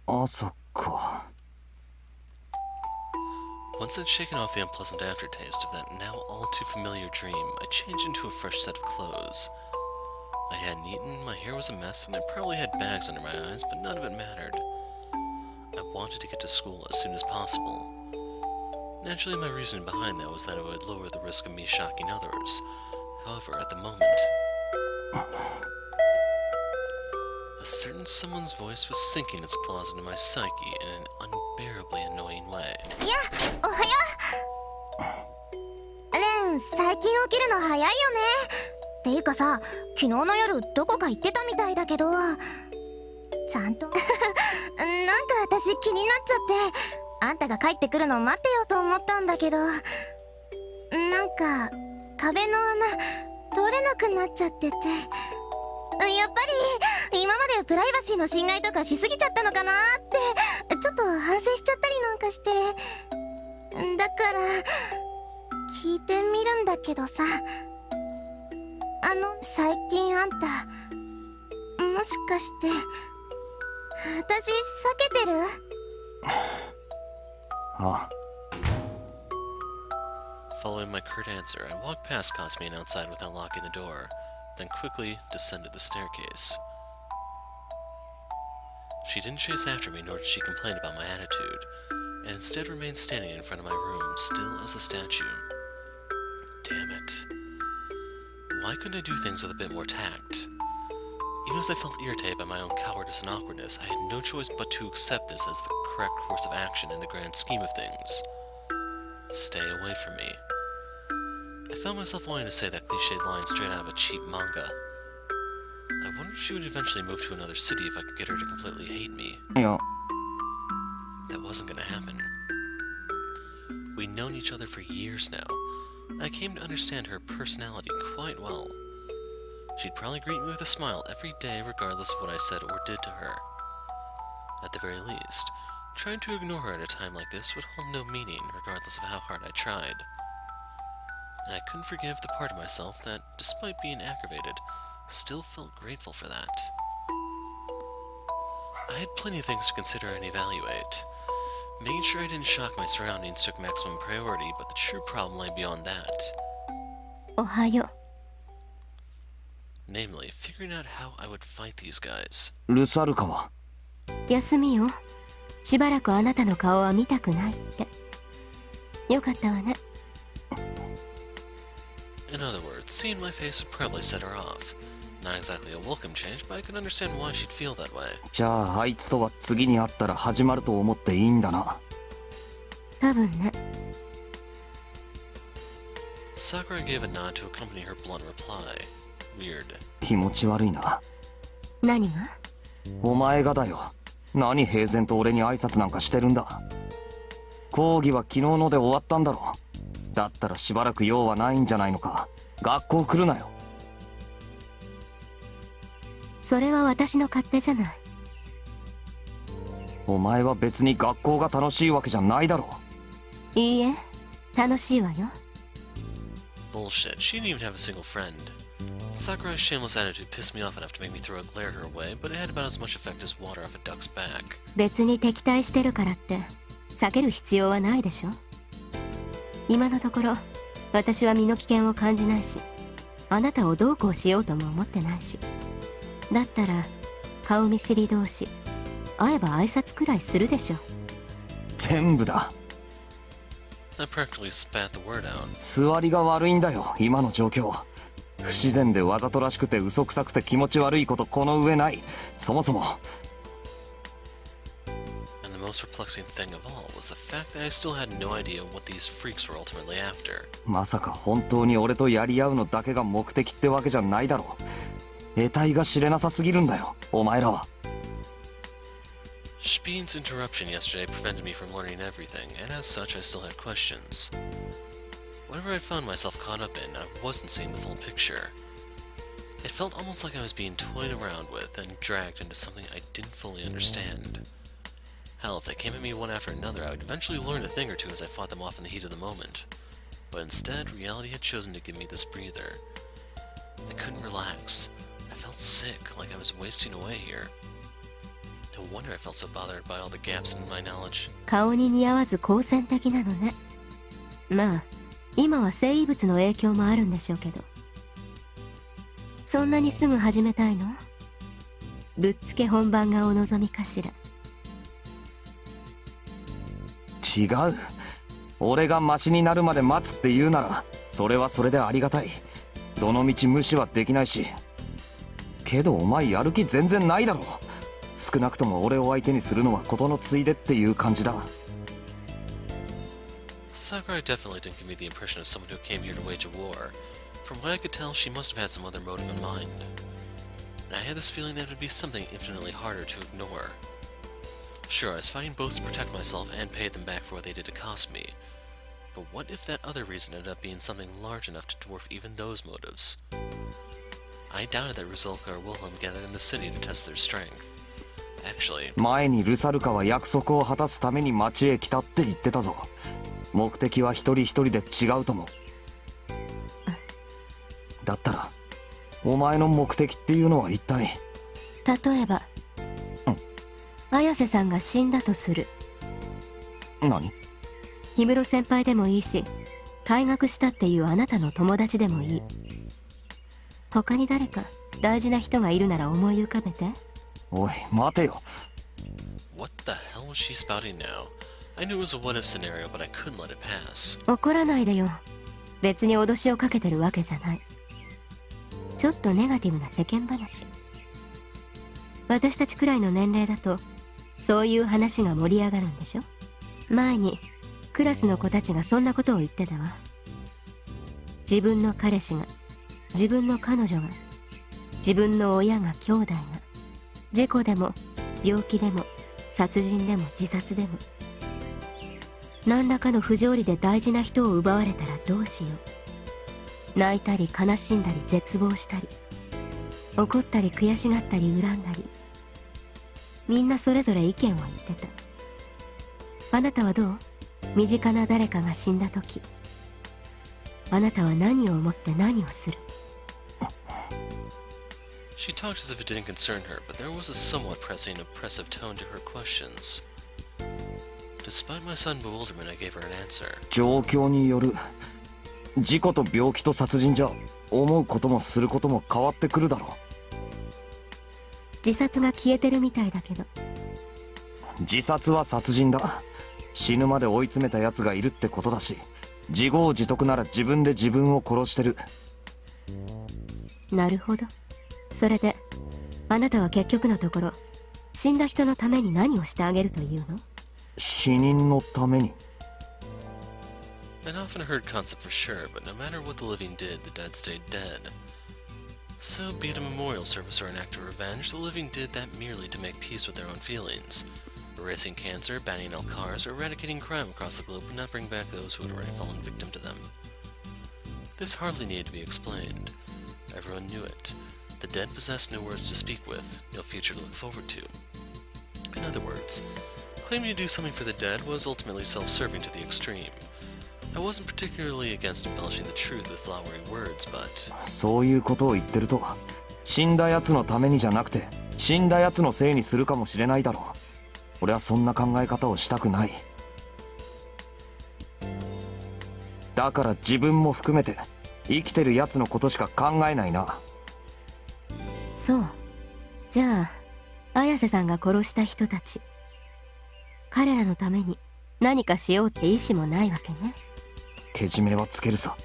あ、そっか。 Once I'd shaken off the unpleasant aftertaste of that now all too familiar dream, I changed into a fresh set of clothes. I hadn't eaten, my hair was a mess, and I probably had bags under my eyes, but none of it mattered. I wanted to get to school as soon as possible. Naturally, my reasoning behind that was that it would lower the risk of me shocking others. However, at the moment, a certain someone's voice was sinking its claws into my psyche in an unbearably annoying way. いや、おはよう。レン、最近起きるの早いよね。っていうかさ、昨日の夜どこか行ってたみたいだけど、ちゃんとなんか私気になっちゃって、あんたが帰ってくるの待ってよと思ったんだけど、なんか壁の穴通れなくなっちゃってて、やっぱり今までプライバシーの侵害とかしすぎちゃったのかなってちょっと反省しちゃったりなんかして、だから聞いてみるんだけどさ、最近あんたもしかして私避けてる？あ。 Following my curt answer, I walked past Kasumi and outside without locking the door, then quickly descended the staircase. She didn't chase after me, nor did she complain about my attitude, and instead remained standing in front of my room, still as a statue. Damn it. Why couldn't I do things with a bit more tact? Even as I felt irritated by my own cowardice and awkwardness, I had no choice but to accept this as the correct course of action in the grand scheme of things. Stay away from me. I found myself wanting to say that cliched line straight out of a cheap manga. I wondered if she would eventually move to another city if I could get her to completely hate me. いや、 That wasn't gonna happen. We'd known each other for years now. I came to understand her personality quite well. She'd probably greet me with a smile every day regardless of what I said or did to her. At the very least, trying to ignore her at a time like this would hold no meaning regardless of how hard I tried. And I couldn't forgive the part of myself that, despite being aggravated, still felt grateful for that. I had plenty of things to consider and evaluate. Making sure I didn't shock my surroundings took maximum priority, but the true problem lay beyond that. おはよう。 Namely, figuring out how I would fight these guys. ルサルカは休みよ。しばらくあなたの顔は見たくないって。よかったわね。 In other words, seeing my face would probably set her off. Not exactly a welcome change, but I could understand why she'd feel that way. じゃああいつとは次に会ったら始まると思っていいんだな。多分ね。 Sakura gave a nod to accompany her blunt reply. Weird. 気持ち悪いな。何が？お前がだよ。何平然と俺に挨拶なんかしてるんだ。講義は昨日ので終わったんだろ。だったらしばらく用はないんじゃないのか。学校来るなよ。それは私の勝手じゃない。お前は別に学校が楽しいわけじゃないだろ。いいえ、楽しいわよ。 Bullshit, she didn't even have a single friend. Sakura's shameless attitude pissed me off enough to make me throw a glare her way, but it had about as much effect as water off a duck's back. 別に敵対してるからって避ける必要はないでしょ。今のところ私は身の危険を感じないし、あなたをどうこうしようとも思ってないし。だったら顔見知り同士会えば挨拶くらいするでしょ。全部だ。 I practically spat the word out. 座りが悪いんだよ今の状況。不自然でわざとらしくて嘘くさくて気持ち悪いことこの上ない。そもそも。 And the most perplexing thing of all was the fact that I still had no idea what these freaks were ultimately after. まさか本当に俺とやり合うのだけが目的ってわけじゃないだろ。得体が知れなさすぎるんだよお前らは。 Spinne's interruption yesterday prevented me from learning everything, and as such I still had questions. Whatever I'd found myself caught up in, I wasn't seeing the full picture. It felt almost like I was being toyed around with and dragged into something I didn't fully understand. Hell, if they came at me one after another, I would eventually learn a thing or two as I fought them off in the heat of the moment. But instead, reality had chosen to give me this breather. I couldn't relax. I felt sick, like I was wasting away here. No wonder I felt so bothered by all the gaps in my knowledge. 顔に似合わず好戦的なのね。まあ今は生異物の影響もあるんでしょうけど。そんなにすぐ始めたいの？ぶっつけ本番がお望みかしら。違う。俺がマシになるまで待つって言うならそれはそれでありがたい。どの道無視はできないし。けどお前やる気全然ないだろ。少なくとも俺を相手にするのは事のついでっていう感じだ。Sakurai definitely didn't give me the impression of someone who came here to wage a war. From what I could tell, she must have had some other motive in mind. And I had this feeling that it would be something infinitely harder to ignore. Sure, I was fighting both to protect myself and pay them back for what they did to Kasumi. But what if that other reason ended up being something large enough to dwarf even those motives? I doubted that Rizulka or Wilhelm gathered in the city to test their strength. Actually, 前にルサルカは約束を果たすために町へ来たって言ってたぞ。目的は一人一人で違うとも。だったらお前の目的っていうのは一体。例えば、綾瀬さんが死んだとする。何？氷室先輩でもいいし、退学したっていうあなたの友達でもいい。他に誰か大事な人がいるなら思い浮かべて。おい待てよ。 what the hell was she spouting now? I knew it was a what-if scenario, but I couldn't let it pass. 怒らないでよ。別に脅しをかけてるわけじゃない。ちょっとネガティブな世間話。私たちくらいの年齢だとそういう話が盛り上がるんでしょ。前にクラスの子たちがそんなことを言ってたわ。自分の彼氏が、自分の彼女が、自分の親が、兄弟が事故でも病気でも殺人でも自殺でも何らかの不条理で大事な人を奪われたらどうしよう。泣いたり悲しんだり絶望したり怒ったり悔しがったり恨んだり、みんなそれぞれ意見を言ってた。あなたはどう？身近な誰かが死んだ時、あなたは何を思って何をする？ She talked as if it didn't concern her, but there was a somewhat pressing, oppressive tone to her questions. Despite my sudden bewilderment, I gave her an answer. 状況による。事故と病気と殺人じゃ思うこともすることも変わってくるだろう。自殺が消えてるみたいだけど。自殺は殺人だ。死ぬまで追い詰めた奴がいるってことだし、自業自得なら自分で自分を殺してる。なるほど。それであなたは結局のところ死んだ人のために何をしてあげるというの？死人のために。 An often heard concept for sure, but no matter what the living did, the dead stayed dead. So, be it a memorial service or an act of revenge, the living did that merely to make peace with their own feelings. Erasing cancer, banning all cars, or eradicating crime across the globe would not bring back those who had already fallen victim to them. This hardly needed to be explained. Everyone knew it. The dead possessed no words to speak with, no future to look forward to. In other words, claiming to do something for the dead was ultimately self-serving to the extreme. I wasn't particularly against embellishing the truth with flowery words, but... そういうことを言ってると、死んだ奴のためにじゃなくて死んだ奴のせいにするかもしれないだろう。俺はそんな考え方をしたくない。だから自分も含めて生きてる奴のことしか考えないな。そう。じゃあ綾瀬さんが殺した人たち、彼らのために何かしようって意思もないわけね。けじめはつけるさ。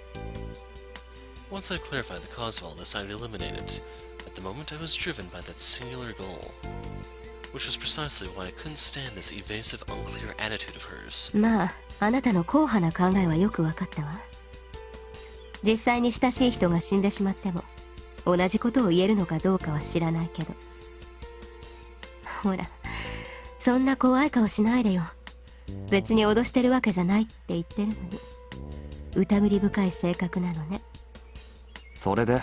Once I clarified the cause of all this, I'd eliminate it. At the moment, I was driven by that singular goal. Which was precisely why I couldn't stand this evasive, unclear attitude of hers. まあ、あなたの硬派な考えはよくわかったわ。実際に親しい人が死んでしまっても同じことを言えるのかどうかは知らないけど。ほら、そんな怖い顔しないでよ。別に脅してるわけじゃないって言ってるのに。疑り深い性格なのね。それで？ん？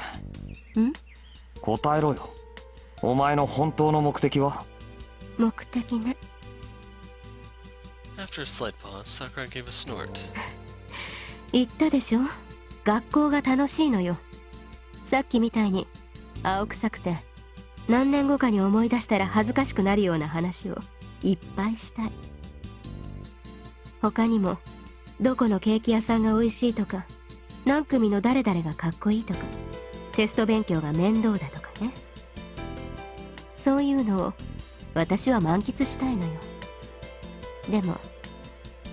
答えろよ。お前の本当の目的は？目的ね。After a slight pause, Sakurai gave a snort. 言ったでしょ。学校が楽しいのよ。さっきみたいに青臭くて何年後かに思い出したら恥ずかしくなるような話をいっぱいしたい。他にもどこのケーキ屋さんが美味しいとか、何組の誰々がかっこいいとか、テスト勉強が面倒だとかね。そういうのを私は満喫したいのよ。でも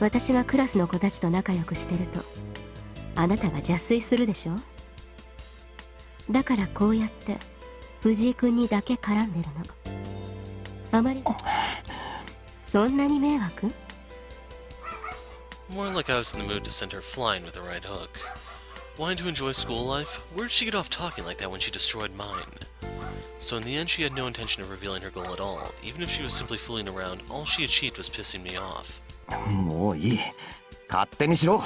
私がクラスの子たちと仲良くしてるとあなたが邪推するでしょ。だからこうやって藤井君にだけ絡んでるの。あまりそんなに迷惑？ More like I was in the mood to send her flying with the right hook. Wanting to enjoy school life? Where'd she get off talking like that when she destroyed mine? So in the end, she had no intention of revealing her goal at all. Even if she was simply fooling around, all she achieved was pissing me off. もういい。勝手にしろ。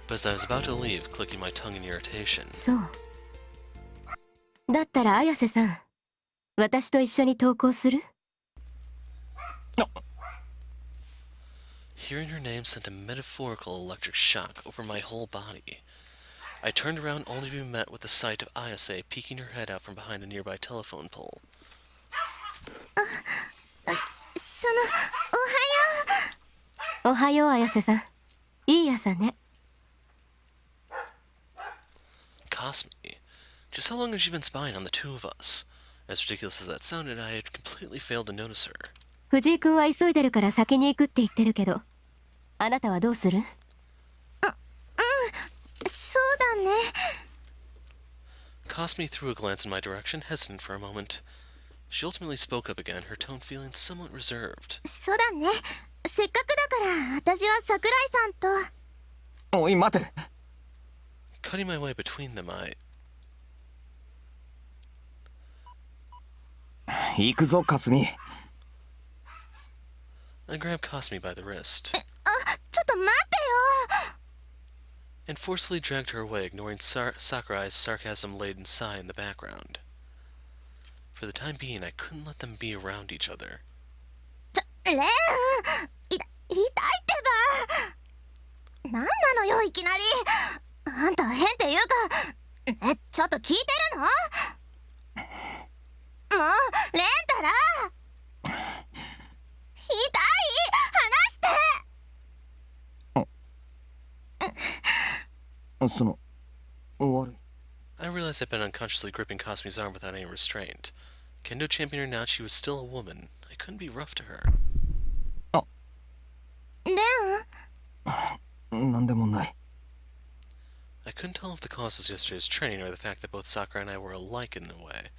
But as I was about to leave, clicking my tongue in irritation, そう。だったら綾瀬さん、私と一緒に登校する？ hearing her name sent a metaphorical electric shock over my whole body. I turned around only to be met with the sight of Ayase peeking her head out from behind a nearby telephone pole. その、おはよう。おはよう綾瀬さん。いい朝ね。Kasumi, just how long has she been spying on the two of us? As ridiculous as that sounded, I had completely failed to notice her. 藤井君は急いでるから先に行くって言ってるけど、あなたはどうする？そうだね。Kasumi threw a glance in my direction, hesitant for a moment. She ultimately spoke up again, her tone feeling somewhat reserved. そうだね。せっかくだから私は桜井さんと。おい待て。Cutting my way between them, I 行くぞかすみ。 grabbed Kasumi by the wrist ちょっと待ってよ。 and forcefully dragged her away, ignoring Sakurai's sarcasm-laden sigh in the background. For the time being, I couldn't let them be around each other. レン、痛いってば。なんなのよいきなり。あんた変っていうか、ちょっと聞いてるの？もうレンタラ。痛い、話して。その悪い。 I realized I'd been unconsciously gripping Kasumi's arm without any restraint. Kendo champion or not, she was still a woman. I couldn't be rough to her. レン、なんでもない。 I couldn't tell if the cause was yesterday's training or the fact that both Sakura and I were alike in a way.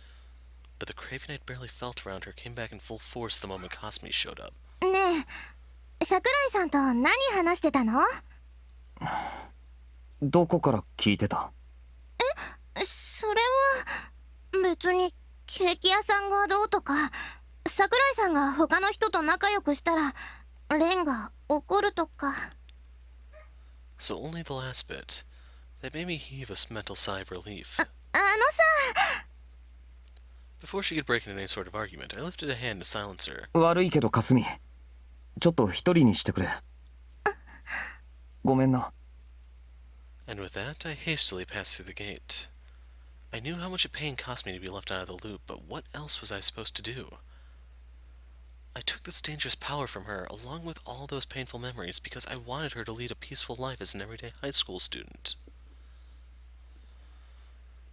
But the craving I'd barely felt around her came back in full force the moment Kasumi showed up. ねえ、桜井さんと何話してたの？どこから聞いてた？それは別にケーキ屋さんがどうとか、桜井さんが他の人と仲良くしたらレンが怒るとか。 So only the last bit. That made me heave a mental sigh of relief. あのさ。 Before she could break into any sort of argument, I lifted a hand to silence her. 悪いけどかすみ、ちょっと一人にしてくれ。ごめんな。 And with that, I hastily passed through the gate. I knew how much it pained Kasumi to be left out of the loop, but what else was I supposed to do? I took this dangerous power from her, along with all those painful memories, because I wanted her to lead a peaceful life as an everyday high school student.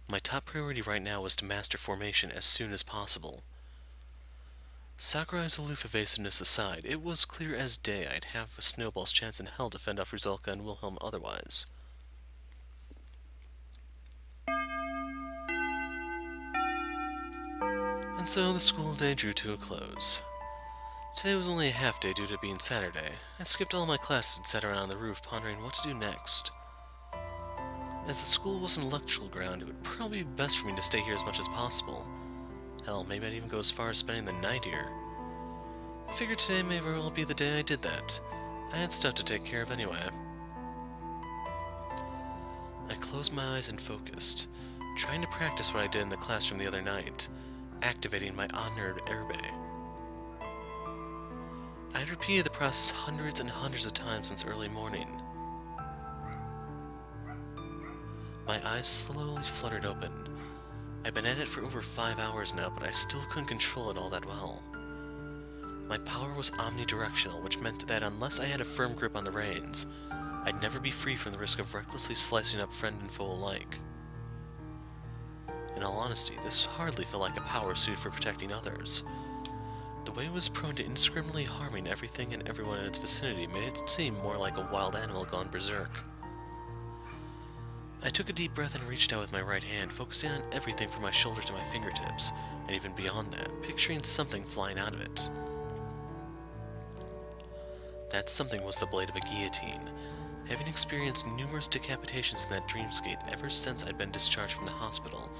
My top priority right now was to master formation as soon as possible. Sakurai's aloof evasiveness aside, it was clear as day I'd have a snowball's chance in hell to fend off Rizalka and Wilhelm otherwise. And so the school day drew to a close. Today was only a half day due to it being Saturday. I skipped all my classes and sat around on the roof pondering what to do next. As the school wasn't an electrical ground, it would probably be best for me to stay here as much as possible. Hell, maybe I'd even go as far as spending the night here. I figured today may very well be the day I did that. I had stuff to take care of anyway. I closed my eyes and focused, trying to practice what I did in the classroom the other night, activating my honored Irae. I had repeated the process hundreds and hundreds of times since early morning. My eyes slowly fluttered open, I'd been at it for over 5 hours now, but I still couldn't control it all that well. My power was omnidirectional, which meant that unless I had a firm grip on the reins, I'd never be free from the risk of recklessly slicing up friend and foe alike. In all honesty, this hardly felt like a power suit for protecting others. The way it was prone to indiscriminately harming everything and everyone in its vicinity made it seem more like a wild animal gone berserk. I took a deep breath and reached out with my right hand, focusing on everything from my shoulder to my fingertips, and even beyond that, picturing something flying out of it. That something was the blade of a guillotine. Having experienced numerous decapitations in that dreamscape ever since I'd been discharged from the hospital,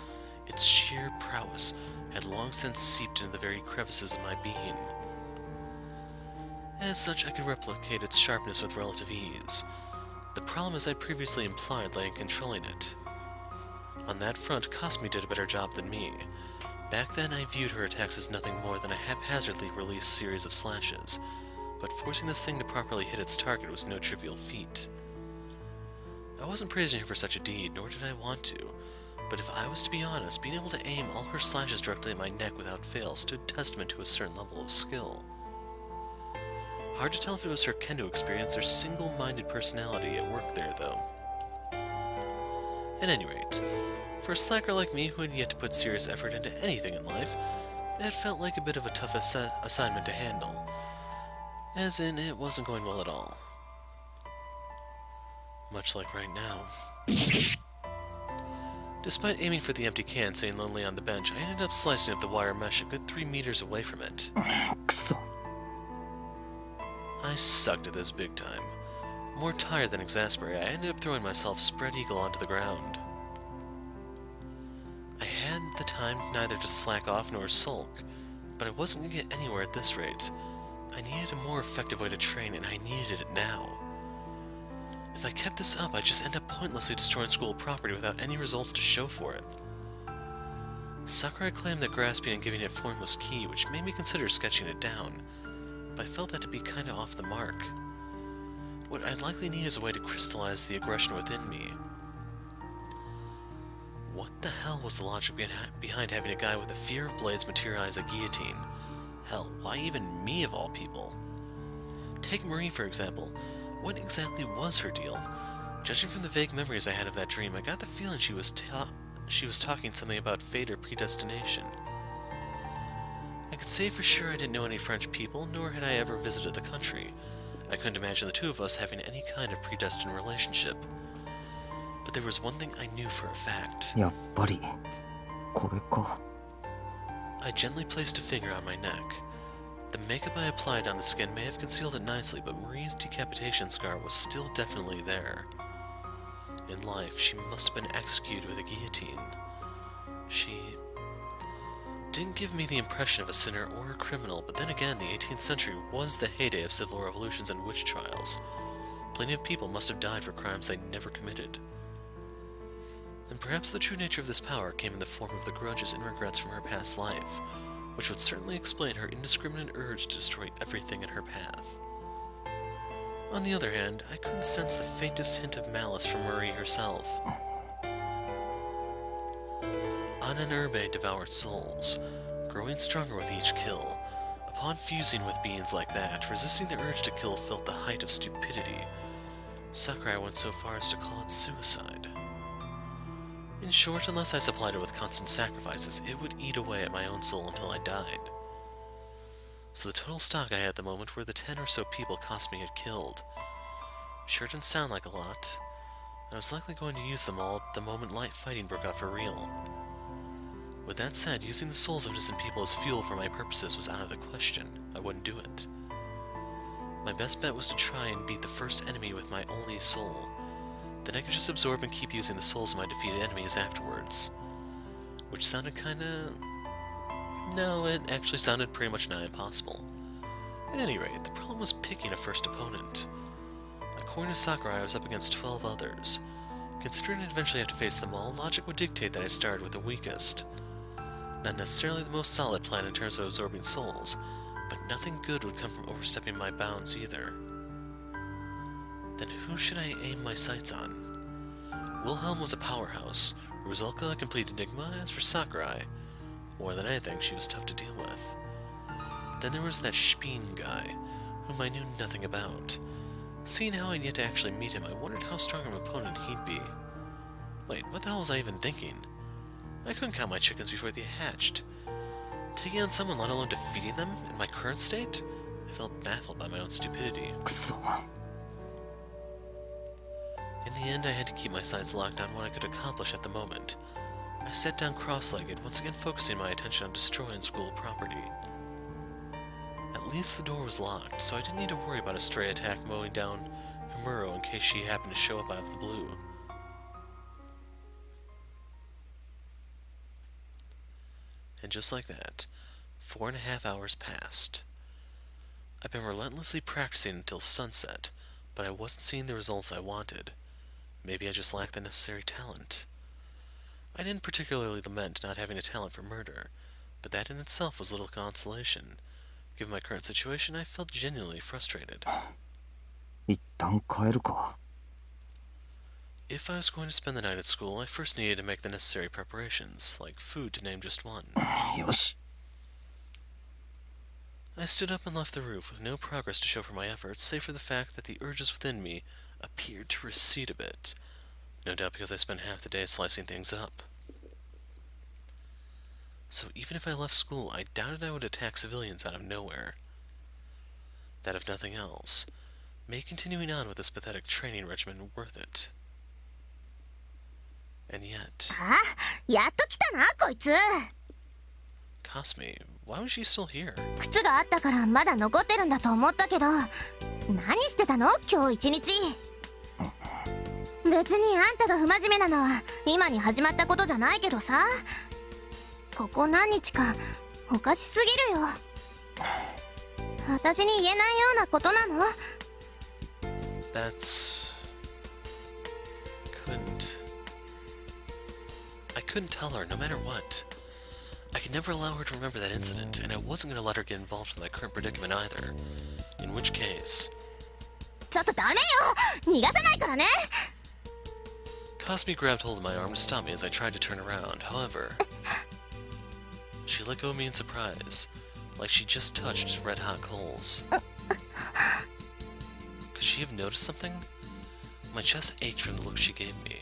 its sheer prowess had long since seeped into the very crevices of my being. As such, I could replicate its sharpness with relative ease. The problem, as I previously implied, lay in controlling it. On that front, Kasumi did a better job than me. Back then, I viewed her attacks as nothing more than a haphazardly released series of slashes, but forcing this thing to properly hit its target was no trivial feat. I wasn't praising her for such a deed, nor did I want to, but if I was to be honest, being able to aim all her slashes directly at my neck without fail stood testament to a certain level of skill. Hard to tell if it was her kendo experience or single-minded personality at work there, though. At any rate, for a slacker like me who had yet to put serious effort into anything in life, it felt like a bit of a tough assignment to handle. As in, it wasn't going well at all. Much like right now. Despite aiming for the empty can sitting lonely on the bench, I ended up slicing up the wire mesh a good 3 meters away from it. くそ。 I sucked at this big time. More tired than exasperated, I ended up throwing myself spread eagle onto the ground. I had the time neither to slack off nor sulk, but I wasn't going to get anywhere at this rate. I needed a more effective way to train, and I needed it now. If I kept this up, I'd just end up pointlessly destroying school property without any results to show for it. Sakurai claimed that grasping and giving it form was key, which made me consider sketching it down, but I felt that to be kinda off the mark. What I'd likely need is a way to crystallize the aggression within me. What the hell was the logic behind having a guy with a fear of blades materialize a guillotine? Hell, why even me of all people? Take Marie, for example. What exactly was her deal? Judging from the vague memories I had of that dream, I got the feeling she was talking something about fate or predestination. I could say for sure I didn't know any French people, nor had I ever visited the country. I couldn't imagine the two of us having any kind of predestined relationship. But there was one thing I knew for a fact. やっぱりこれか。 I gently placed a finger on my neck. The makeup I applied on the skin may have concealed it nicely, but Marie's decapitation scar was still definitely there. In life, she must have been executed with a guillotine. She didn't give me the impression of a sinner or a criminal, but then again, the 18th century was the heyday of civil revolutions and witch trials. Plenty of people must have died for crimes they never committed. And perhaps the true nature of this power came in the form of the grudges and regrets from her past life, which would certainly explain her indiscriminate urge to destroy everything in her path. On the other hand, I couldn't sense the faintest hint of malice from Marie herself. Ananurbe devoured souls, growing stronger with each kill. Upon fusing with beings like that, resisting the urge to kill felt the height of stupidity. Sakurai went so far as to call it suicide. In short, unless I supplied it with constant sacrifices, it would eat away at my own soul until I died. So the total stock I had at the moment were the 10 or so people Kasumi had killed. Sure didn't sound like a lot. I was likely going to use them all the moment light fighting broke out for real. With that said, using the souls of innocent people as fuel for my purposes was out of the question. I wouldn't do it. My best bet was to try and beat the first enemy with my only soul. Then I could just absorb and keep using the souls of my defeated enemies afterwards. Which sounded kinda... No, it actually sounded pretty much nigh impossible. At any rate, the problem was picking a first opponent. According to Sakurai, I was up against 12 others. Considering I'd eventually have to face them all, logic would dictate that I started with the weakest. Not necessarily the most solid plan in terms of absorbing souls, but nothing good would come from overstepping my bounds either. Then who should I aim my sights on? Wilhelm was a powerhouse. Rusalka, a complete enigma. As for Sakurai, more than anything, she was tough to deal with. Then there was that Spinne guy, whom I knew nothing about. Seeing how I'd yet to actually meet him, I wondered how strong of an opponent he'd be. Wait, what the hell was I even thinking? I couldn't count my chickens before they hatched. Taking on someone, let alone defeating them, in my current state? I felt baffled by my own stupidity. くそ。 In the end, I had to keep my sights locked on what I could accomplish at the moment. I sat down cross-legged, once again focusing my attention on destroying school property. At least the door was locked, so I didn't need to worry about a stray attack mowing down Himuro in case she happened to show up out of the blue. And just like that, 4.5 hours passed. I've been relentlessly practicing until sunset, but I wasn't seeing the results I wanted. Maybe I just lacked the necessary talent. I didn't particularly lament not having a talent for murder, but that in itself was little consolation. Given my current situation, I felt genuinely frustrated. 一旦帰るか。 If I was going to spend the night at school, I first needed to make the necessary preparations, like food to name just one. よし。 I stood up and left the roof with no progress to show for my efforts, save for the fact that the urges within me appeared to recede a bit. No doubt because I spent half the day slicing things up. So even if I left school, I doubted I would attack civilians out of nowhere. That if nothing else, made continuing on with this pathetic training regimen worth it. And yet... あ、やっと来たなこいつ。 Kasumi, why was she still here? 靴があったからまだ残ってるんだと思ったけど、何してたの今日一日。別にあんたが不真面目なのは今に始まったことじゃないけどさ、ここ何日かおかしすぎるよ。私に言えないようなことなの？ I couldn't tell her, no matter what. I could never allow her to remember that incident, and I wasn't going to let her get involved in my current predicament either. In which case... ちょっとダメよ、逃がさないからね。 Kasumi grabbed hold of my arm to stop me as I tried to turn around. However, she let go of me in surprise, like she just touched red-hot coals. Could she have noticed something? My chest ached from the look she gave me,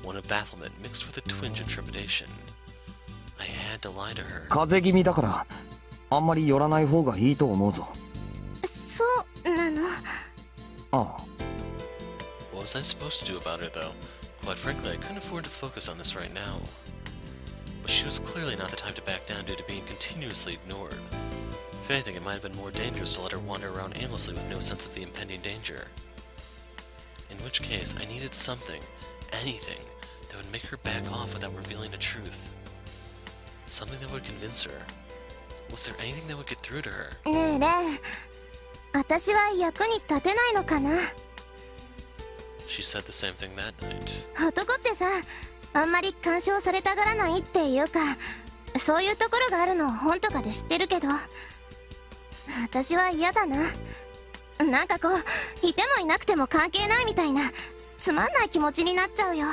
one of bafflement mixed with a twinge of trepidation. I had to lie to her. 風邪気味だから、あんまり寄らない方がいいと思うぞ。そうなの。ああ。 What was I supposed to do about her, though? Quite frankly, I couldn't afford to focus on this right now. But she was clearly not the type to back down due to being continuously ignored. If anything, it might have been more dangerous to let her wander around aimlessly with no sense of the impending danger. In which case, I needed something, anything, that would make her back off without revealing the truth. Something that would convince her. Was there anything that would get through to her? ねえレン、私は役に立てないのかな。 She said the same thing that night. 男ってさ、あんまり干渉されたがらないっていうか、そういうところがあるの本とかで知ってるけど、私は嫌だな。なんかこう、いてもいなくても関係ないみたいなつまんない気持ちになっちゃうよ。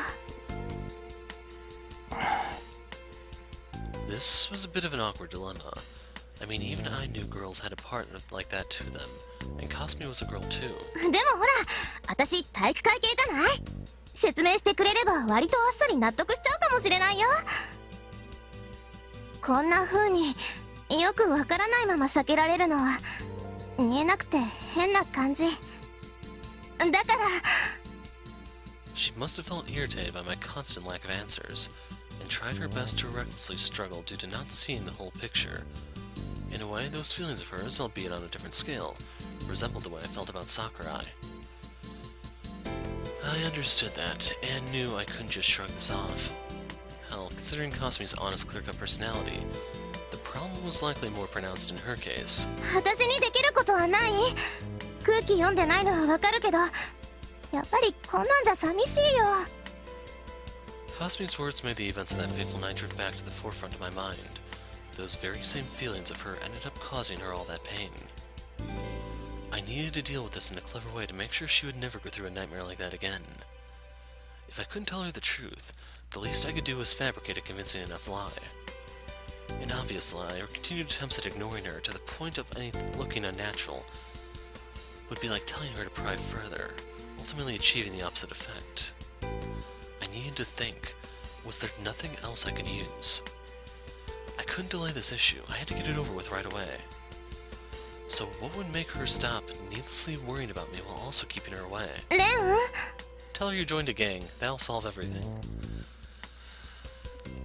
This was a bit of an awkward dilemma. I mean, even I knew girls had a partner like that to them, and Kasumi was a girl too. でもほら、私体育会系じゃない？説明してくれれば割とあっさり納得しちゃうかもしれないよ。こんな風によくわからないまま避けられるのは見えなくて変な感じ。だから。 She must have felt irritated by my constant lack of answers, and tried her best to recklessly struggle due to not seeing the whole picture. In a way, those feelings of hers, albeit on a different scale, resembled the way I felt about Sakurai. I understood that, and knew I couldn't just shrug this off. Hell, considering Kasumi's honest, clear-cut personality, the problem was likely more pronounced in her case. 私にできることはない？空気読んでないのはわかるけど、やっぱりこんなんじゃ寂しいよ。 Kasumi's words made the events of that fateful night drift back to the forefront of my mind. Those very same feelings of her ended up causing her all that pain. I needed to deal with this in a clever way to make sure she would never go through a nightmare like that again. If I couldn't tell her the truth, The least I could do was fabricate a convincing enough lie. An obvious lie, or continued attempts at ignoring her to the point of anything looking unnatural, would be like telling her to pry further, ultimately achieving the opposite effect. I needed to think, was there nothing else I could use? I couldn't delay this issue, I had to get it over with right away. So what would make her stop needlessly worrying about me while also keeping her away? Ren? Tell her you joined a gang, that'll solve everything.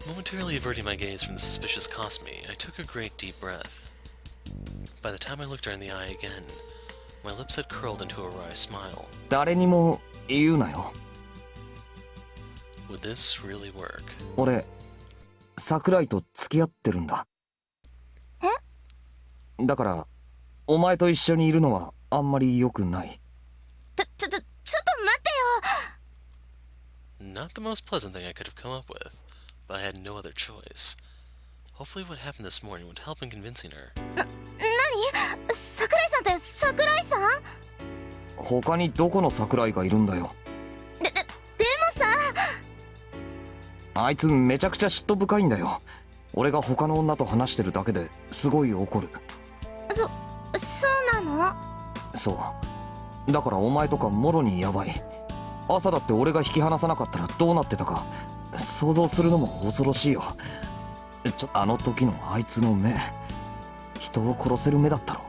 Momentarily averting my gaze from the suspicious Kasumi, I took a great deep breath. By the time I looked her in the eye again, my lips had curled into a wry smile. 誰にも言うなよ。 Would this really work? 俺、桜井と付き合ってるんだ。え？だから、お前と一緒にいるのはあんまり良くない。ちょっと待ってよ。 Not the most pleasant thing I could have come up with, but I had no other choice. Hopefully what happened this morning would help in convincing her. 何？桜井さんって桜井さん？他にどこの桜井がいるんだよ。でもさ、あいつめちゃくちゃ嫉妬深いんだよ。俺が他の女と話してるだけですごい怒る。そうなの？そうだからお前とかもろにヤバい。朝だって俺が引き離さなかったらどうなってたか想像するのも恐ろしいよ。あの時のあいつの目、人を殺せる目だったろ。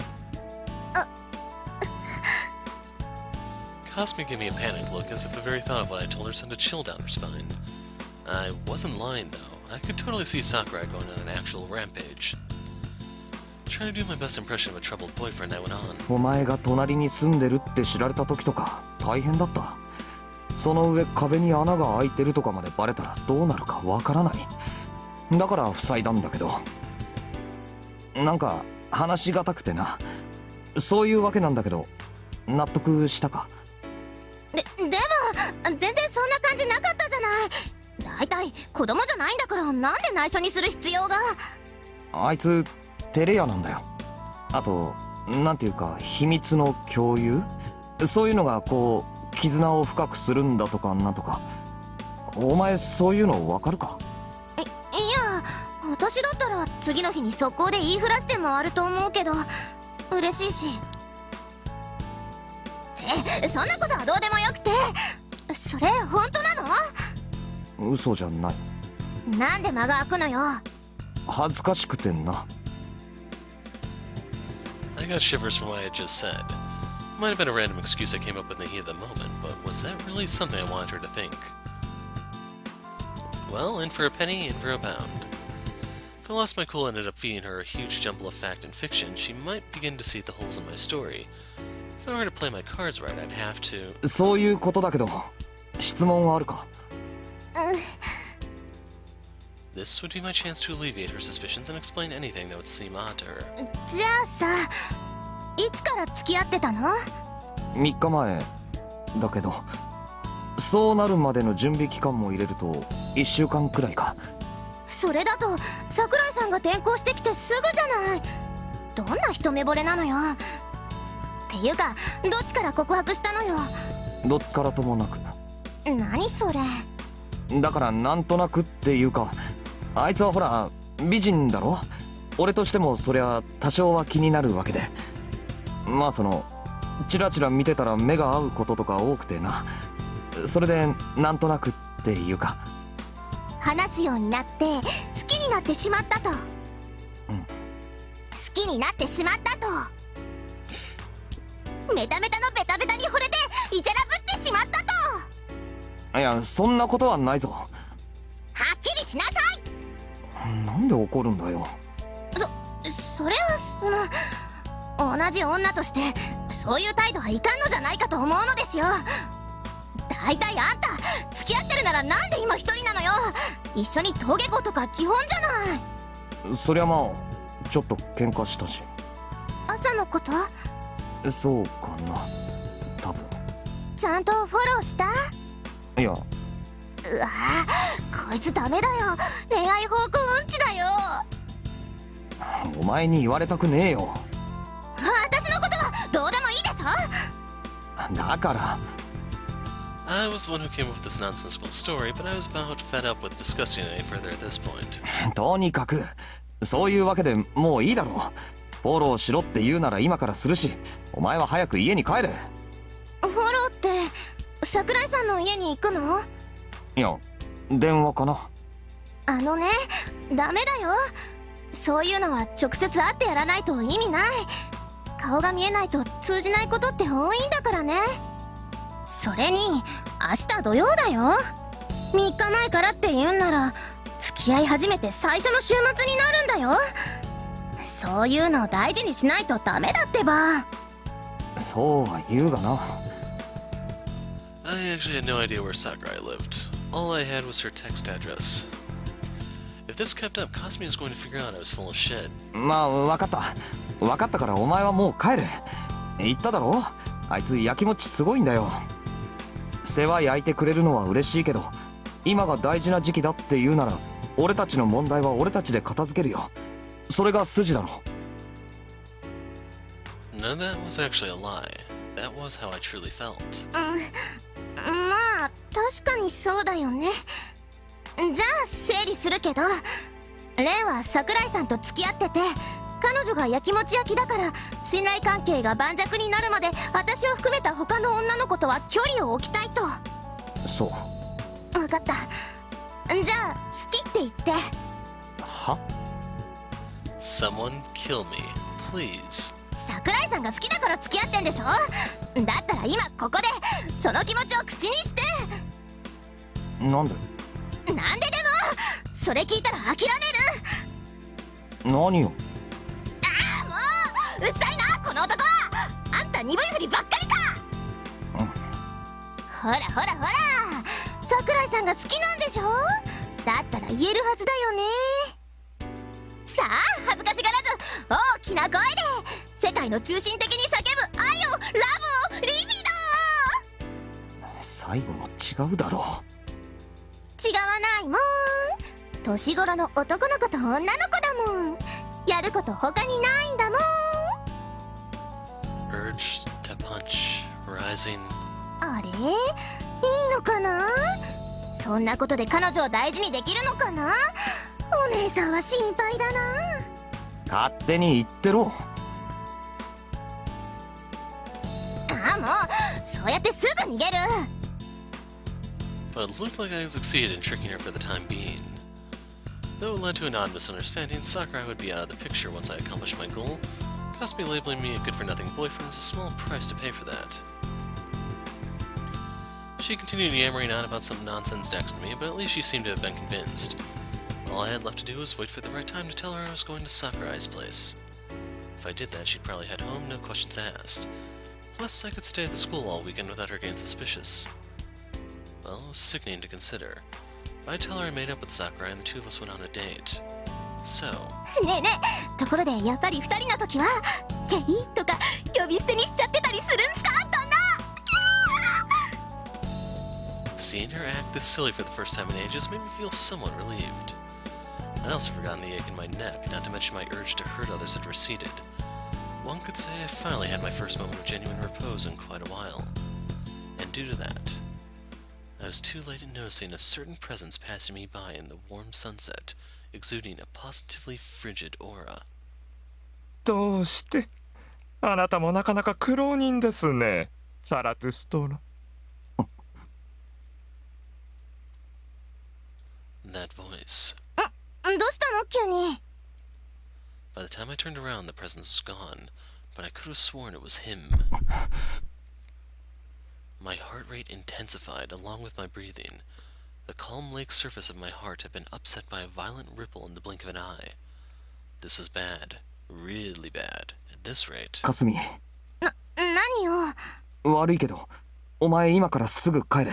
Kasumi gave me a panicked look as if the very thought of what I told her sent a chill down her spine. I wasn't lying though. I could totally see Sakurai going on an actual rampage. Trying to do my best impression of a troubled boyfriend, I went on. お前が隣に住んでるって知られた時とか大変だった。その上壁に穴が開いてるとかまでバレたらどうなるかわからない。だから塞いだんだけど、なんか話しがたくてな。そういうわけなんだけど、納得したか？でも全然そんな感じなかったじゃない。だいたい子供じゃないんだからなんで内緒にする必要が。あいつ照れ屋なんだよ。あとなんていうか秘密の共有、そういうのがこう絆を深くするんだとかなんとか。お前そういうのわかるか？いや、私だったら次の日に速攻で言いふらして回ると思うけど、嬉しいし。ってそんなことはどうでもよくて、それ本当なの？嘘じゃない。なんで間が空くのよ。恥ずかしくてな。I got shivers from what I had just said. Might have been a random excuse I came up with in the heat of the moment, but was that really something I wanted her to think? Well, in for a penny, in for a pound. If I lost my cool and ended up feeding her a huge jumble of fact and fiction, she might begin to see the holes in my story. If I were to play my cards right, I'd have to... そういうことだけど、質問はあるかThis would be my chance to alleviate her suspicions and explain anything that would seem odd to her. じゃあさ、いつから付き合ってたの？3日前だけど、そうなるまでの準備期間も入れると1週間くらいか。それだと桜井さんが転校してきてすぐじゃない。どんな一目惚れなのよ。っていうかどっちから告白したのよ。どっちからともなく。何それ。だからなんとなくっていうか、あいつはほら美人だろ。俺としてもそりゃ多少は気になるわけで、まあそのチラチラ見てたら目が合うこととか多くてな。それでなんとなくっていうか、話すようになって好きになってしまったと。うん、好きになってしまったと。メタメタのベタベタに惚れてイジャラぶってしまったと。いやそんなことはないぞ。はっきりしなさい。なんで怒るんだよ。それは同じ女としてそういう態度はいかんのじゃないかと思うのですよ。だいたいあんた付き合ってるならなんで今一人なのよ。一緒に登下校とか基本じゃない。そりゃまあちょっと喧嘩したし。朝のこと？そうかな、多分。ちゃんとフォローした？いや。うわこいつダメだよ。恋愛方向音痴だよ。お前に言われたくねえよ。私のことはどうでもいいでしょ。だから I was the one who came up with this nonsensical story, but I was about fed up with discussing it any further at this point. とにかくそういうわけでもういいだろう。フォローしろって言うなら今からするし、お前は早く家に帰れ。フォローって桜井さんの家に行くの？いや、電話かな。あのね、ダメだよ。そういうのは直接会ってやらないと意味ない。顔が見えないと通じないことって多いんだからね。それに明日土曜だよ。3日前からって言うんなら付き合い始めて最初の週末になるんだよ。そういうのを大事にしないとダメだってば。そうは言うがな。I actually had no idea where Sakurai lived. All I had was her text address. If this kept up, Kasumi was going to figure out I was full of shit. まあ分かったからお前はもう帰れ。言っただろ、あいつやきもちすごいんだよ。世話焼いてくれるのは嬉しいけど、今が大事な時期だって言うなら俺たちの問題は俺たちで片付けるよ。それが筋だろ。 None of that was actually a lie. That was how I truly felt. まあ確かにそうだよね。じゃあ整理するけど、レイは桜井さんと付き合ってて、彼女がやきもち焼きだから信頼関係が盤石になるまで私を含めた他の女の子とは距離を置きたいと。そう。分かった。じゃあ好きって言って。は？ Someone kill me, please. 桜井さんが好きだから付き合ってんでしょ。だったら今ここでその気持ちを口にして。なんで？なんででもそれ聞いたら諦める。何よ。ああもううっさいなこの男。あんた鈍いふりばっかりか。ほらほらほら、桜井さんが好きなんでしょ。だったら言えるはずだよね。さあ恥ずかしがらず大きな声で世界の中心的に叫ぶ愛を、ラブを、リビドー。最後も違うだろ。違わないもん。年頃の男の子と女の子だもん。やること他にないんだもん。 Urge to punch, rising. あれいいのかな。そんなことで彼女を大事にできるのかな。お姉さんは心配だな。勝手に言ってろ。ああもうそうやってすぐ逃げる。 But it looked like I succeeded in tricking her for the time being. Though it led to an odd misunderstanding, Sakurai would be out of the picture once I accomplished my goal. Kasumi labeling me a good-for-nothing boyfriend was a small price to pay for that. She continued yammering on about some nonsense next to me, but at least she seemed to have been convinced. All I had left to do was wait for the right time to tell her I was going to Sakurai's place. If I did that, she'd probably head home, no questions asked. Plus, I could stay at the school all weekend without her getting suspicious. Well, it was sickening to consider. I'd tell her I made up with Sakurai and the two of us went on a date. So... ねえねえ、ところでやっぱり二人の時はケイとか呼び捨てにしちゃってたりするんすか。どんな。 Seeing her act this silly for the first time in ages made me feel somewhat relieved. I'd also forgotten the ache in my neck, not to mention my urge to hurt others had receded. One could say I finally had my first moment of genuine repose in quite a while. And due to that, I was too late in noticing a certain presence passing me by in the warm sunset, exuding a positively frigid aura. どうしてあなたもなかなか苦労人ですね、サラトゥストラ。That voice. どうしたの急に。 By the time I turned around, the presence was gone, but I could have sworn it was him. My heart rate intensified along with my breathing. The calm lake surface of my heart had been upset by a violent ripple in the blink of an eye. This was bad. Really bad. At this rate. かすみ、何よ。悪いけどお前今からすぐ帰れ。い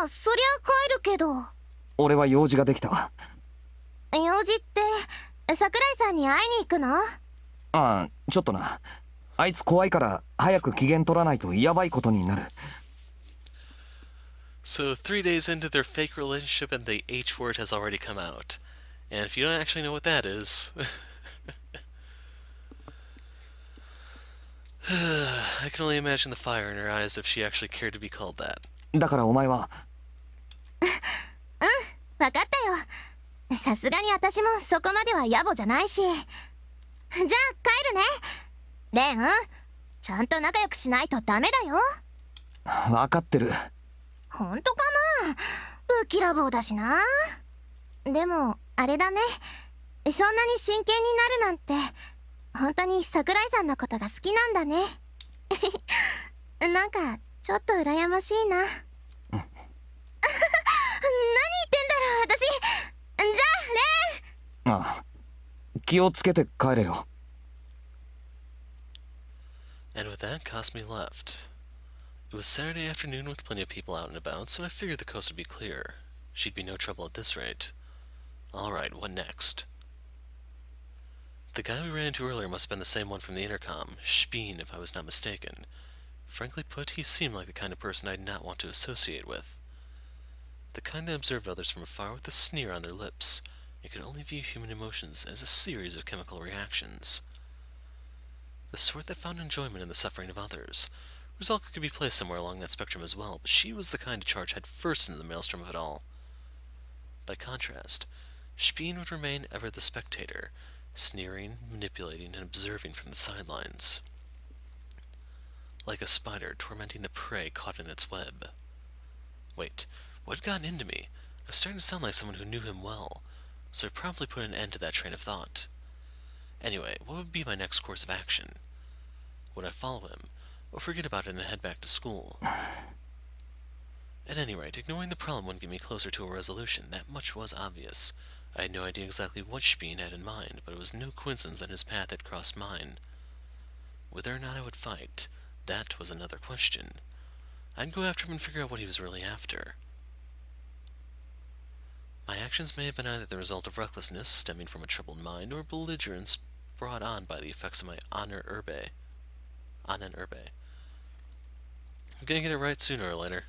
やそりゃ帰るけど。俺は用事ができた。用事って桜井さんに会いに行くの？ああ、ちょっとな。あいつ怖いから早く機嫌取らないとやばいことになる。 So 3 days into their fake relationship and the H word has already come out. And if you don't actually know what that is... I can only imagine the fire in her eyes if she actually cared to be called that. だからお前はわかったよ。さすがに私もそこまでは野暮じゃないし。じゃあ帰るね。レン、ちゃんと仲良くしないとダメだよ。分かってる。本当かな。ぶきらぼうだしな。でもあれだね、そんなに真剣になるなんて本当に桜井さんのことが好きなんだね。なんかちょっと羨ましいな。何言ってんだろう私。じゃあレン。ああ、気をつけて帰れよ。And with that, Kasumi left. It was Saturday afternoon with plenty of people out and about, so I figured the coast would be clear. She'd be no trouble at this rate. Alright, what next? The guy we ran into earlier must have been the same one from the intercom, Spinne if I was not mistaken. Frankly put, he seemed like the kind of person I'd not want to associate with. The kind that observed others from afar with a sneer on their lips, and could only view human emotions as a series of chemical reactions. The sort that found enjoyment in the suffering of others. Rizalka could be placed somewhere along that spectrum as well, but she was the kind to charge head first into the maelstrom of it all. By contrast, Spinne would remain ever the spectator, sneering, manipulating, and observing from the sidelines. Like a spider tormenting the prey caught in its web. Wait, what had gotten into me? I was starting to sound like someone who knew him well, so I promptly put an end to that train of thought. Anyway, what would be my next course of action? Would I follow him, or forget about it and head back to school? At any rate, ignoring the problem wouldn't get me closer to a resolution. That much was obvious. I had no idea exactly what Spinne had in mind, but it was no coincidence that his path had crossed mine. Whether or not I would fight, that was another question. I'd go after him and figure out what he was really after. My actions may have been either the result of recklessness stemming from a troubled mind, or belligerence brought on by the effects of my anen urbe. I'm gonna get it right sooner or later.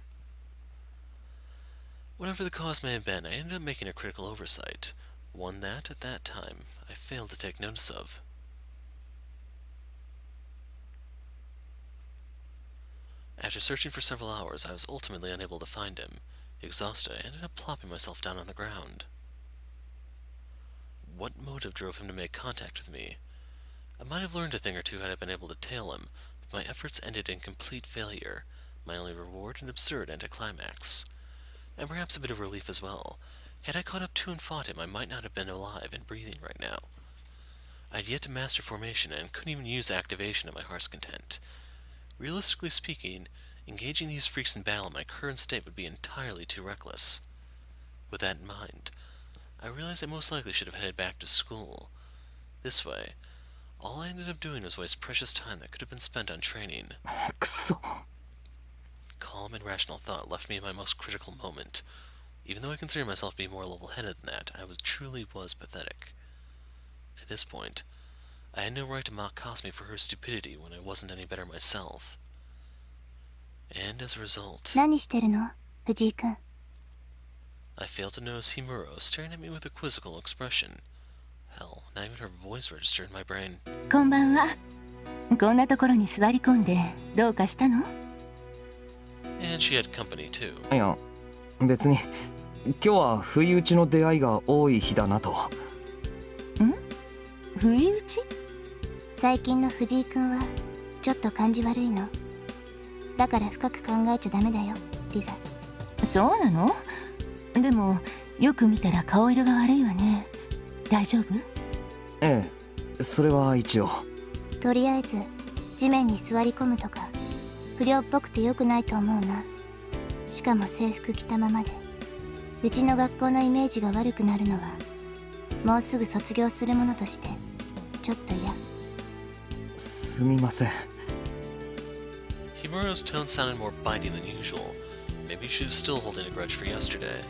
Whatever the cause may have been, I ended up making a critical oversight, one that, at that time, I failed to take notice of. After searching for several hours, I was ultimately unable to find him. Exhausted, I ended up plopping myself down on the ground. What motive drove him to make contact with me? I might have learned a thing or two had I been able to tail him, but my efforts ended in complete failure, my only reward an absurd anticlimax. And perhaps a bit of relief as well. Had I caught up to and fought him, I might not have been alive and breathing right now. I'd yet to master formation and couldn't even use activation at my heart's content. Realistically speaking, engaging these freaks in battle in my current state would be entirely too reckless. With that in mind, I realized I most likely should have headed back to school. This way, all I ended up doing was waste precious time that could have been spent on training. くそ。 Calm and rational thought left me in my most critical moment. Even though I consider myself to be more level-headed than that, I truly was pathetic. At this point, I had no right to mock Kasumi for her stupidity when I wasn't any better myself. And as a result, 何してるの藤井君。 I failed to notice Himuro staring at me with a quizzical expression. Hell, not even her voice registered in my brain. こんばんは。こんなところに座り込んでどうかしたの？ And she had company too. いや、別に今日は不意打ちの出会いが多い日だなと。ん？不意打ち？最近の藤井君はちょっと感じ悪いの。だから深く考えちゃダメだよ、リザ。そうなの？でもよく見たら顔色が悪いわね。大丈夫？ええ、それは一応。とりあえず地面に座り込むとか不良っぽくて良くないと思うな。しかも制服着たままでうちの学校のイメージが悪くなるのはもうすぐ卒業するものとしてちょっと嫌。すみません。 Himuro's tone sounded more biting than usual. Maybe she was still holding a grudge for yesterday.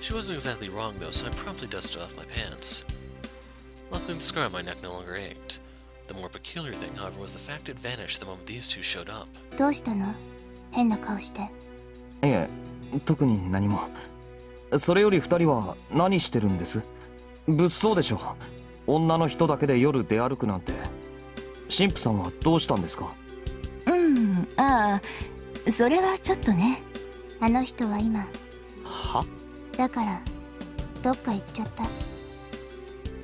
She wasn't exactly wrong though, so I promptly dusted off my pants. Luckily the scar on my neck no longer ached. The more peculiar thing, however, was the fact it vanished the moment these two showed up. どうしたの？変な顔して。いえ、特に何も。それより二人は何してるんです？物騒でしょ。女の人だけで夜出歩くなんて。神父さんはどうしたんですか？ああ、それはちょっとね。あの人は今は？だからどっか行っちゃった。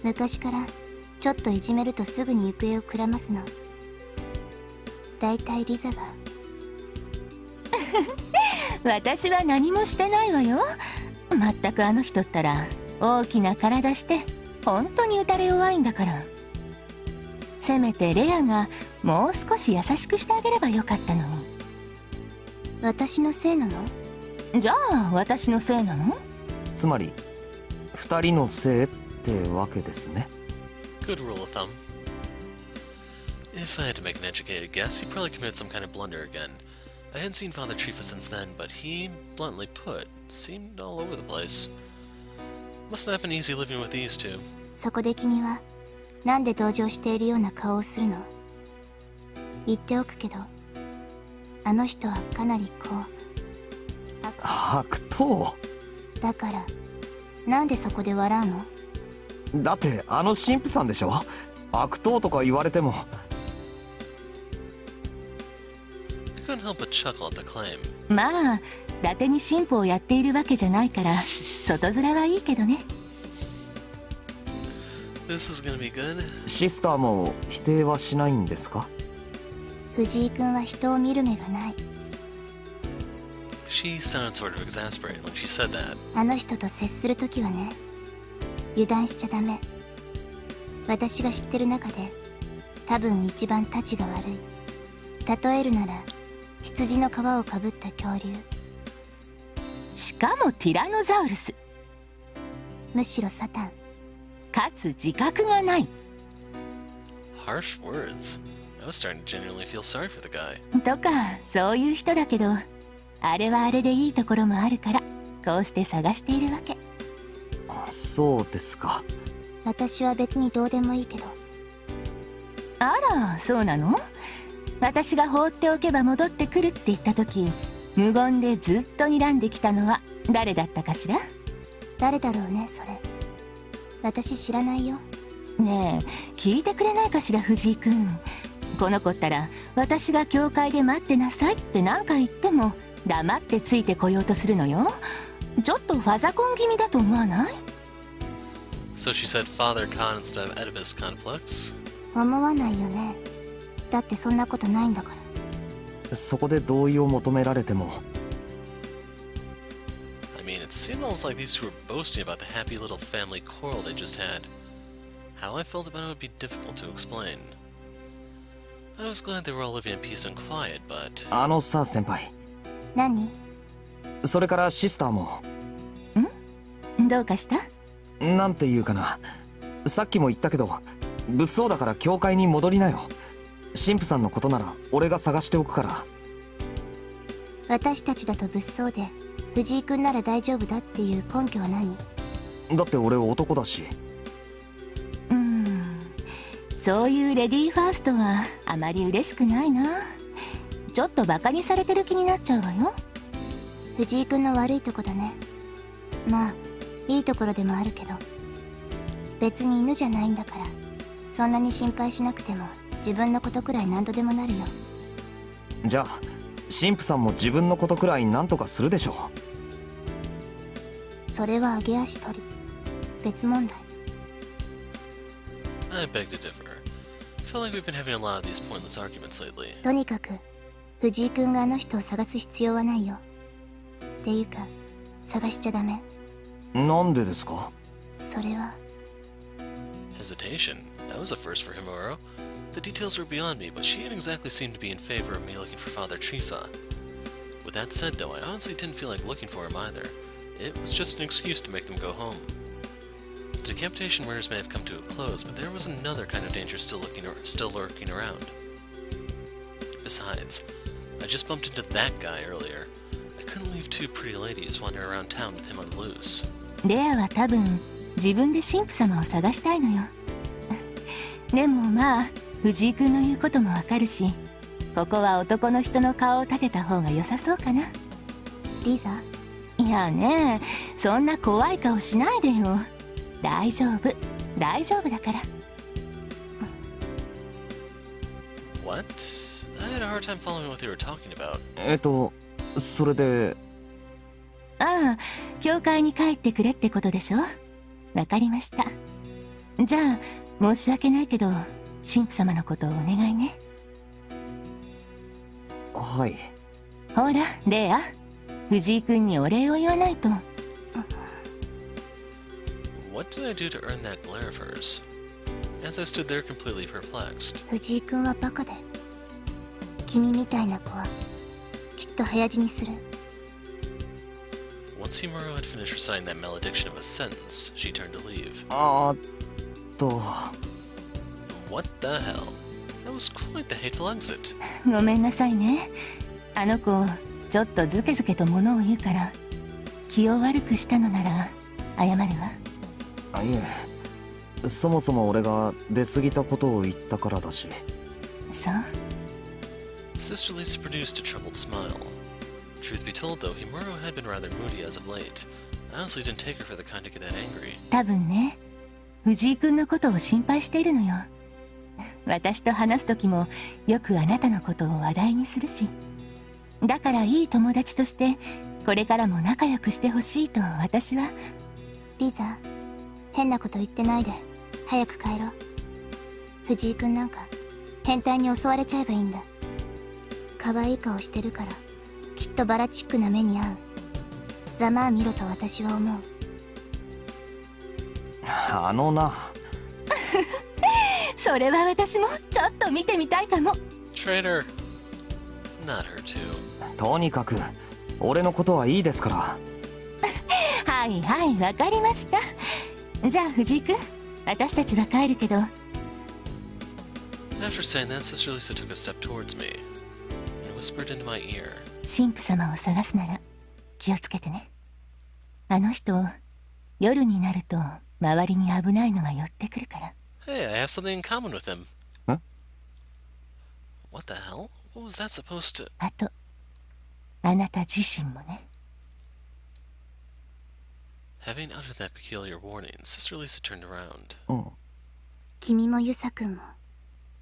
昔からちょっといじめるとすぐに行方をくらますの。だいたいリザが。私は何もしてないわよ。まったくあの人ったら大きな体して本当に打たれ弱いんだから。せめてレアがもう少し優しくしてあげればよかったのに。私のせいなの？じゃあ私のせいなの？つまり2人のせいってわけですね。 Good rule of thumb. If I had to make an educated guess, he probably committed some kind of blunder again. I hadn't seen Father Trifa since then, but he, bluntly put, seemed all over the place. Must not have been easy living with these two. そこで君はなんで同情しているような顔をするの？言っておくけど、あの人はかなり悪党？だからなんでそこで笑うの？だってあの神父さんでしょ。悪党とか言われても。I couldn't help but chuckle at the claim. まあ伊達に神父をやっているわけじゃないから外面はいいけどね。This is gonna be good. シスターも否定はしないんですか？藤井君は人を見る目がない。 She sounded sort of exasperated when she said that. あの人と接するときはね、油断しちゃダメ。私が知ってる中で多分一番たちが悪い。例えるなら羊の皮をかぶった恐竜。しかもティラノザウルス。むしろサタン。かつ自覚がない。 Harsh words. I was starting to genuinely feel sorry for the guy. とかそういう人だけど、あれはあれでいいところもあるからこうして探しているわけ。そうですか。私は別にどうでもいいけど。あら、そうなの？私が放っておけば戻ってくるって言った時、無言でずっと睨んできたのは誰だったかしら？誰だろうね、それ。私知らないよ。ねえ、聞いてくれないかしら、藤井君。この子ったら私が教会で待ってなさいって何か言っても黙ってついてこようとするのよ。ちょっとファザコン気味だと思わない？ So she said Father Khan instead of Oedipus complex? 思わないよね。だってそんなことないんだから。そこで同意を求められても。I mean, it seemed almost like these two were boasting about the happy little family quarrel they just had. How I felt about it would be difficult to explain. I was glad they were all living in peace and quiet, but... あのさ、先輩。何？それからシスターも。どうかした？なんていうかな。さっきも言ったけど、物騒だから教会に戻りなよ。神父さんのことなら俺が探しておくから。私たちだと物騒で藤井君なら大丈夫だっていう根拠は何？だって俺男だし。そういうレディーファーストはあまり嬉しくないな。ちょっとバカにされてる気になっちゃうわよ。藤井君の悪いとこだね。まあいいところでもあるけど、別に犬じゃないんだからそんなに心配しなくても自分のことくらい何度でもなるよ。じゃあ神父さんも自分のことくらい何とかするでしょう。それは揚げ足取り、別問題。 I beg to differ. I feel like we've been having a lot of these pointless arguments lately. とにかく藤井君があの人を探す必要はないよ。っていうか探しちゃダメ。なんでですか？それは Hesitation. That was a first for Himuro. The details were beyond me, but she didn't exactly seem to be in favor of me looking for Father Trifa. With that said, though, I honestly didn't feel like looking for him either. It was just an excuse to make them go home. The decapitation murders may have come to a close, but there was another kind of danger still lurking around. Besides, I just bumped into that guy earlier. I couldn't leave two pretty ladies wandering around town with him on the loose. レアは多分自分で神父様を探したいのよ。でもまあ藤井君の言うこともわかるし、ここは男の人の顔を立てた方が良さそうかな。リザ？いやねえ、そんな怖い顔しないでよ。大丈夫、大丈夫だから。time following what they were talking about. それでああ、教会に帰ってくれってことでしょ。わかりました。じゃあ申し訳ないけど神父様のことをお願いね。はい。ほらレア、藤井君にお礼を言わないと。 What did I do to earn that glare of hers? As I stood there completely perplexed. 藤井君はバカで、君みたいな子はきっと早死にする。 Once Himuro had finished reciting that malediction of a sentence, she turned to leave. と What the hell? That was quite the hateful exit. ごめんなさいね。あの子ちょっとズケズケと物を言うから気を悪くしたのなら謝るわ。いえ、そもそも俺が出過ぎたことを言ったからだし。そう。 Sister Lisa produced a troubled smile. Truth be told, though, Himuro had been rather moody as of late. I honestly didn't take her for the kind to get that angry. 多分ね、藤井君のことを心配しているのよ。私と話す時もよくあなたのことを話題にするし、だからいい友達としてこれからも仲良くしてほしいと私は。リザ、変なこと言ってないで早く帰ろう。藤井君なんか変態に襲われちゃえばいいんだ。可愛い顔してるからきっとバラチックな目に遭う。ざまあ見ろと私は思う。あのな。それは私もちょっと見てみたいかも。 Traitor. Not her too. とにかく俺のことはいいですから。はいはい、わかりました。じゃあ藤井君、私たちは帰るけど。 After saying that, Sister Lisa took a step towards me and whispered into my ear. 神父様を探すなら気をつけてね。あの人夜になると周りに危ないのが寄ってくるから。 Hey, I have something in common with him. Huh? What the hell? What was that supposed to... あとあなた自身もね。 Having uttered that peculiar warning, Sister Lisa turned around. 君もユサ君も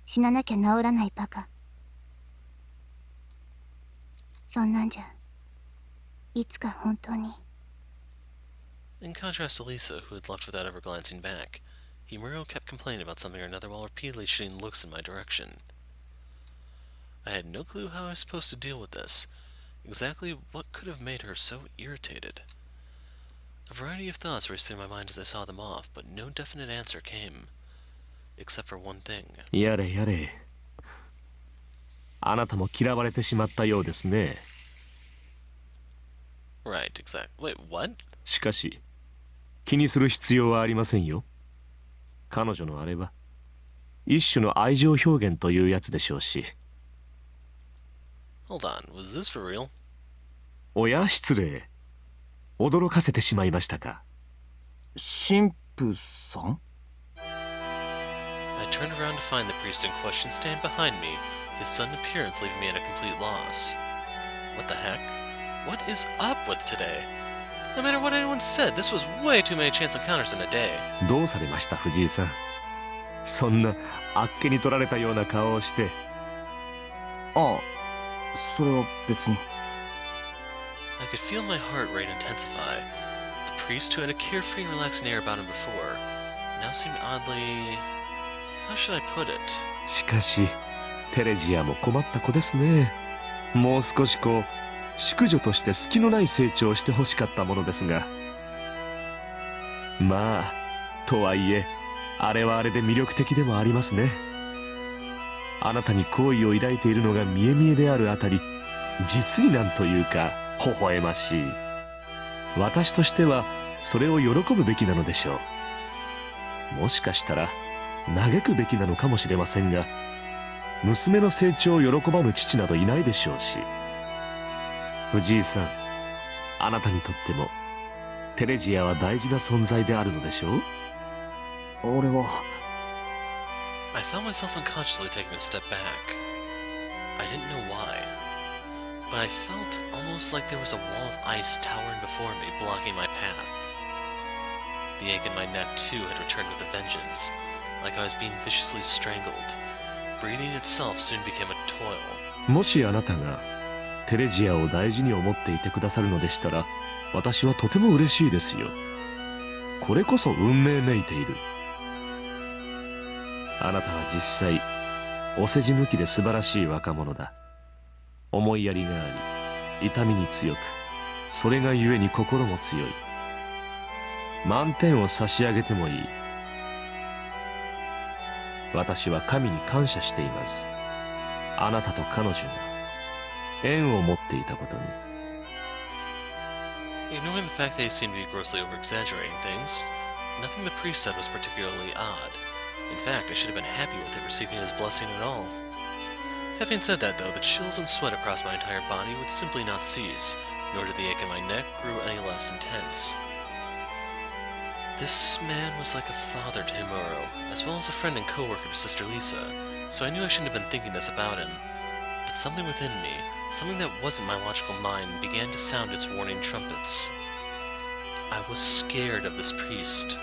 死ななきゃ治らないバカ。そんなんじゃいつか本当に。 In contrast to Lisa, who had left without ever glancing back, Himuro kept complaining about something or another while repeatedly shooting looks in my direction. I had no clue how I was supposed to deal with this. Exactly what could have made her so irritated? A variety of thoughts raced through my mind as I saw them off, but no definite answer came. Except for one thing. やれやれ。あなたも嫌われてしまったようですね。 Right, exact. Wait, what? しかし、気にする必要はありませんよ。彼女のあれは、一種の愛情表現というやつでしょうし。Hold on, was this for real? おや、失礼。驚かせてしまいましたか。神父さん？ I turned around to find the priest in question stand behind me, his sudden appearance leaving me at a complete loss. What the heck? What is up with today? No matter what anyone said, this was way too many chance encounters in a day. どうされました藤井さん。そんなあっけに取られたような顔をして。ああ、それは別に。 I could feel my heart rate intensify. The priest, who had a carefree and relaxing air about him before, now seemed oddly... How should I put it? しかしテレジアも困った子ですね。もう少し淑女として隙のない成長をしてほしかったものですが。まあとはいえあれはあれで魅力的でもありますね。あなたに好意を抱いているのが見え見えであるあたり、実になんというか微笑ましい。私としてはそれを喜ぶべきなのでしょう。もしかしたら嘆くべきなのかもしれませんが、娘の成長を喜ばぬ父などいないでしょうし。藤井さん、あなたにとってもテレジアは大事な存在であるのでしょう。俺は I found myself unconsciously taking a step back. I didn't know why, but I felt almost like there was a wall of ice towering before me, blocking my path. The ache in my neck, too, had returned with a vengeance, like I was being viciously strangled. Breathing itself soon became a toil. もしあなたがテレジアを大事に思っていてくださるのでしたら、私はとても嬉しいですよ。これこそ運命めいている。あなたは実際お世辞抜きで素晴らしい若者だ。思いやりがあり、痛みに強く、それがゆえに心も強い。満点を差し上げてもいい。私は神に感謝しています。あなたと彼女が縁を持っていたことに。Ignoring the fact that he seemed to be grossly over-exaggerating things, nothing the priest said was particularly odd. In fact, I should have been happy with it receiving his blessing at all. Having said that, though, the chills and sweat across my entire body would simply not cease, nor did the ache in my neck grow any less intense. This man was like a father to Himuro, as well as a friend and co-worker to Sister Lisa, so I knew I shouldn't have been thinking this about him. But something within me, something that wasn't my logical mind, began to sound its warning trumpets. I was scared of this priest.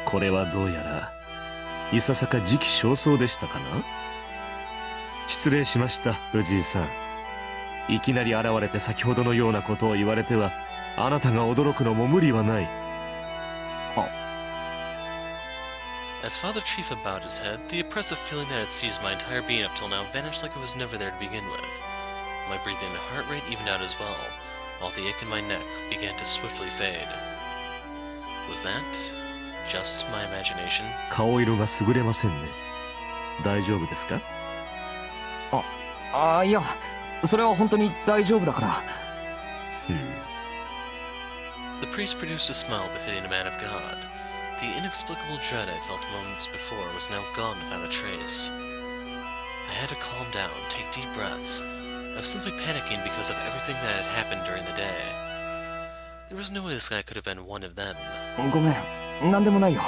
これはどうやらいささか時期尚早でしたかな。失礼しました、藤井さん。いきなり現れて先ほどのようなことを言われては、あなたが驚くのも無理はない。As Father Trifa bowed his head, the oppressive feeling that had seized my entire being up till now vanished like it was never there to begin with. My breathing and heart rate evened out as well, while the ache in my neck began to swiftly fade. Was that just my imagination? 顔色が優れませんね。大丈夫ですか？いや、それは本当に大丈夫だから。The priest produced a smile befitting a man of God. The inexplicable dread I'd felt moments before was now gone without a trace. I had to calm down, take deep breaths. I was simply panicking because of everything that had happened during the day. There was no way this guy could have been one of them. ごめん、なんでもないよ。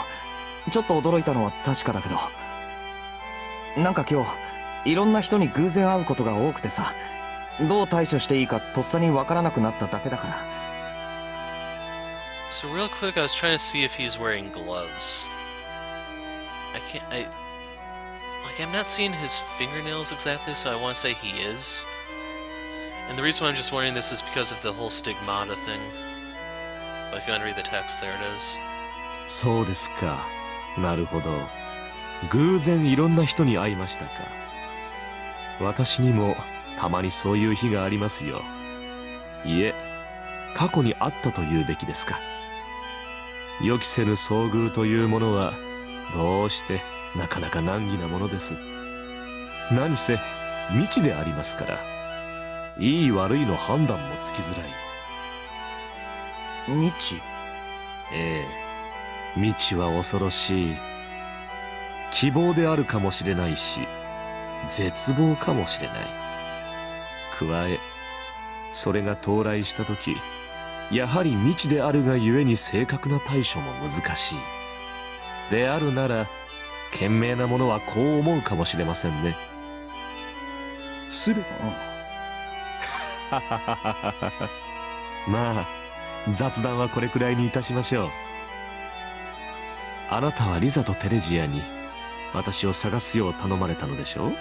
ちょっと驚いたのは確かだけど、なんか今日いろんな人に偶然会うことが多くてさ、どう対処していいかとっさにわからなくなっただけだから。So real quick, I was trying to see if he's wearing gloves. I'm not seeing his fingernails exactly, so I want to say he is. And the reason why I'm just wondering this is because of the whole stigmata thing. But if you want to read the text, there it is. そうですか。なるほど。偶然いろんな人に会いましたか。私にもたまにそういう日がありますよ。いえ、過去にあったと言うべきですか。予期せぬ遭遇というものはどうしてなかなか難儀なものです。何せ未知でありますから、いい悪いの判断もつきづらい。未知？ええ、未知は恐ろしい。希望であるかもしれないし、絶望かもしれない。加え、それが到来した時、やはり未知であるがゆえに正確な対処も難しい。であるなら、賢明な者はこう思うかもしれませんね。すべて。まあ、雑談はこれくらいにいたしましょう。あなたはリザとテレジアに私を探すよう頼まれたのでしょ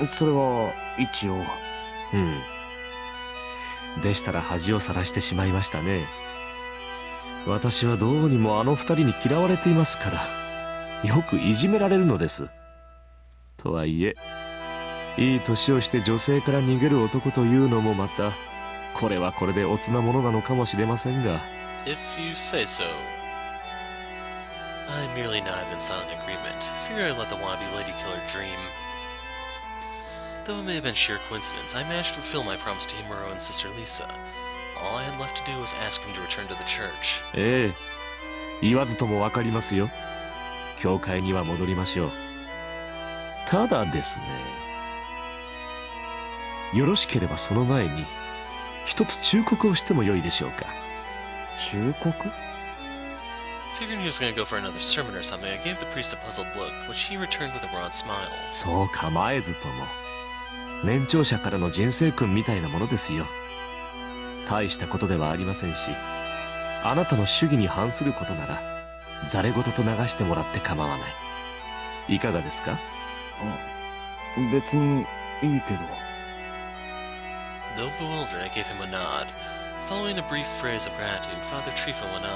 う？それは一応。でしたら恥をさらしてしまいましたね。私はどうにもあの二人に嫌われていますから、よくいじめられるのです。とはいえ、いい年をして女性から逃げる男というのもまた、これはこれでおつなものなのかもしれませんが。If you say so. I merely nodded in silent agreement, figuring I'd let the wannabe lady killer dream. Though it may have been sheer coincidence, I managed to fulfill my promise to Himuro and Sister Lisa. All I had left to do was ask him to return to the church. ええ、言わずともわかりますよ。教会には戻りましょう。ただですね、よろしければその前に一つ忠告をしてもよいでしょうか。忠告？ Figuring he was going to go for another sermon or something, I gave the priest a puzzled look, which he returned with a broad smile. そう構えずとも、年長者からの人生訓みたいなものですよ。大したことではありませんし、あなたの主義に反することならざれ言と流してもらって構わない。いかがですか？別にいいけど。 Though bewildered, I gave him a nod. Following a brief phrase of gratitude, Father Trifa went on.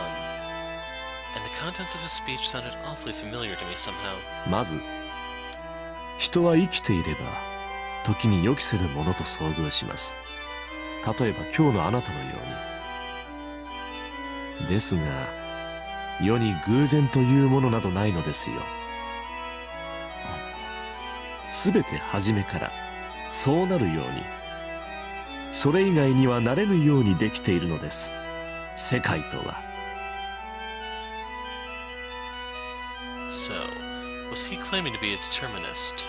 And the contents of his speech sounded awfully familiar to me somehow. まず人は生きていれば時に予期せぬものと遭遇します。例えば今日のあなたのように。ですが世に偶然というものなどないのですよ。すべて初めからそうなるように、それ以外にはなれぬようにできているのです、世界とは。 So, was he claiming to be a determinist?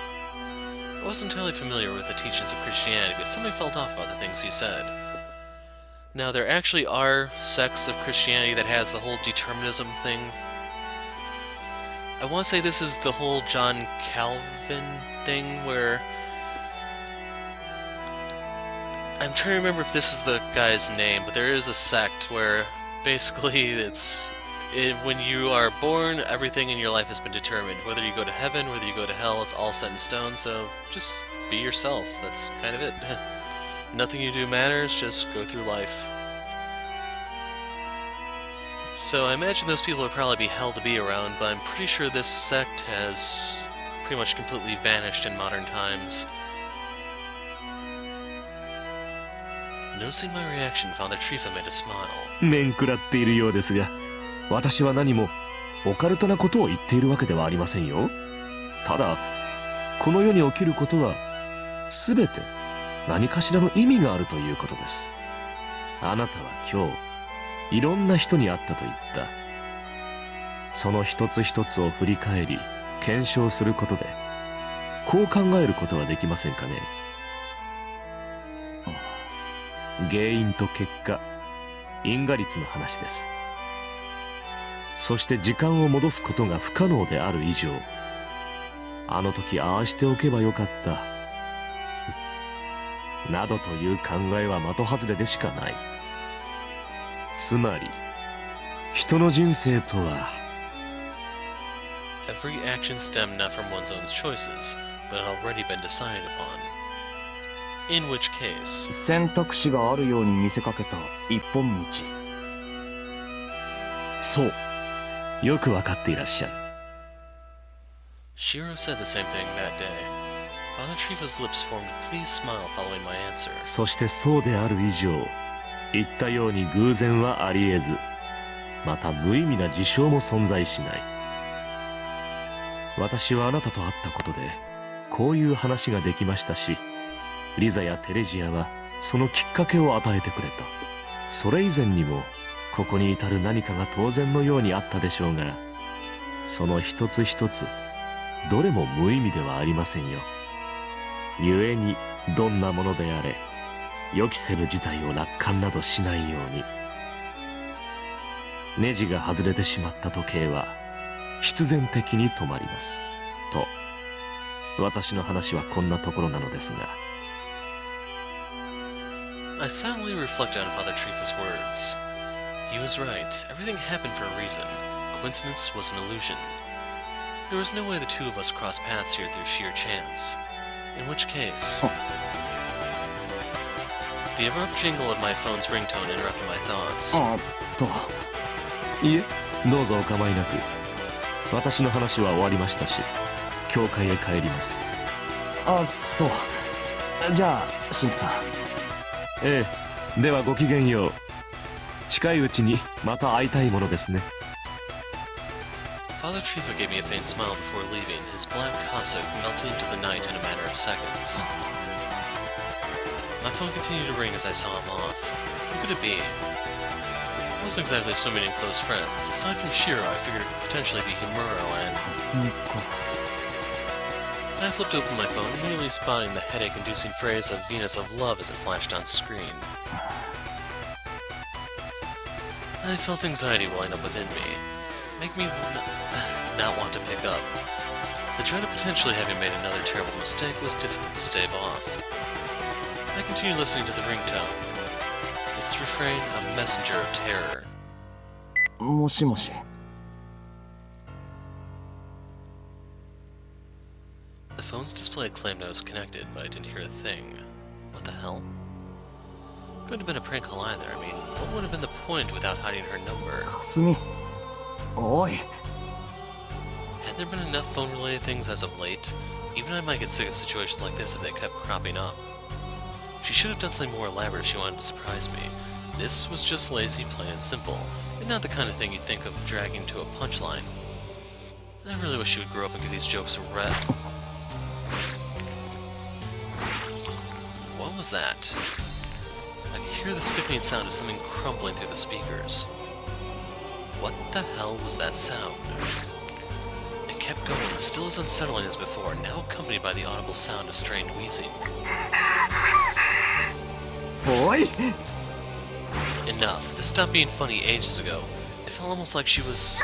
I wasn't entirely familiar with the teachings of Christianity, but something felt off about the things he said. Now, there actually are sects of Christianity that has the whole determinism thing. I want to say this is the whole John Calvin thing where... I'm trying to remember if this is the guy's name, but there is a sect where basically when you are born, everything in your life has been determined. Whether you go to heaven, whether you go to hell, it's all set in stone, so just be yourself. That's kind of it. Nothing you do matters, just go through life. So I imagine those people would probably be hell to be around, but I'm pretty sure this sect has pretty much completely vanished in modern times. Noticing my reaction, Father Trifa made a smile. 面食らっているようですが、私は何もオカルトなことを言っているわけではありませんよ。ただこの世に起きることは全て何かしらの意味があるということです。あなたは今日いろんな人に会ったと言った。その一つ一つを振り返り検証することでこう考えることはできませんかね。原因と結果、因果率の話です。そして時間を戻すことが不可能である以上、あの時ああしておけばよかったなどという考えは的外れでしかない。つまり人の人生とは Every action stemmed not from one's own choices, but had already been decided upon. In which case, 選択肢があるように見せかけた一本道。そう、よくわかっていらっしゃる。 Shiro said the same thing that day. Father Trifa's lips formed a pleased smile following my answer. そしてそうである以上、言ったように偶然はありえず、また無意味な事象も存在しない。私はあなたと会ったことでこういう話ができましたし、リザやテレジアはそのきっかけを与えてくれた。それ以前にもここに至る何かが当然のようにあったでしょうが、その一つ一つどれも無意味ではありませんよ。故にどんなものであれ予期せぬ事態を楽観などしないように。ネジが外れてしまった時計は必然的に止まりますと。私の話はこんなところなのですが、I silently reflected on Father Trifa's words. He was right. Everything happened for a reason. Coincidence was an illusion. There was no way the two of us crossed paths here through sheer chance. In which case... The abrupt jingle of my phone's ringtone interrupted my thoughts. あっと。いえ、どうぞお構いなく。私の話は終わりましたし、教会へ帰ります。あ、そう。じゃあ神父さん。ええ、ではごきげんよう。近いうちにまた会いたいものですね。 Father Trifa gave me a faint smile before leaving, his black cassock melting into the night in a matter of seconds. My phone continued to ring as I saw him off. Who could it be? I wasn't exactly swimming in close friends. Aside from Shiro, I figured it could potentially be Himuro and... そうか。 I flipped open my phone, immediately spotting the headache-inducing phrase of Venus of Love as it flashed on screen. I felt anxiety welling up within me, make me not want to pick up. The dread of potentially having made another terrible mistake was difficult to stave off. I continued listening to the ringtone. Its refrain, a messenger of terror. もしもし。The phone's display claimed I was connected, but I didn't hear a thing. What the hell? Couldn't have been a prank call either. I mean, what would have been the point without hiding her number? かすみおい Had there been enough phone-related things as of late, even I might get sick of situations like this if they kept cropping up. She should have done something more elaborate if she wanted to surprise me. This was just lazy, plain and simple, and not the kind of thing you'd think of dragging to a punchline. I really wish she would grow up and give these jokes a rest. What was that? I could hear the sickening sound of something crumbling through the speakers. What the hell was that sound? It kept going, still as unsettling as before, now accompanied by the audible sound of strained wheezing. おい Enough. This stopped being funny ages ago. It felt almost like she was...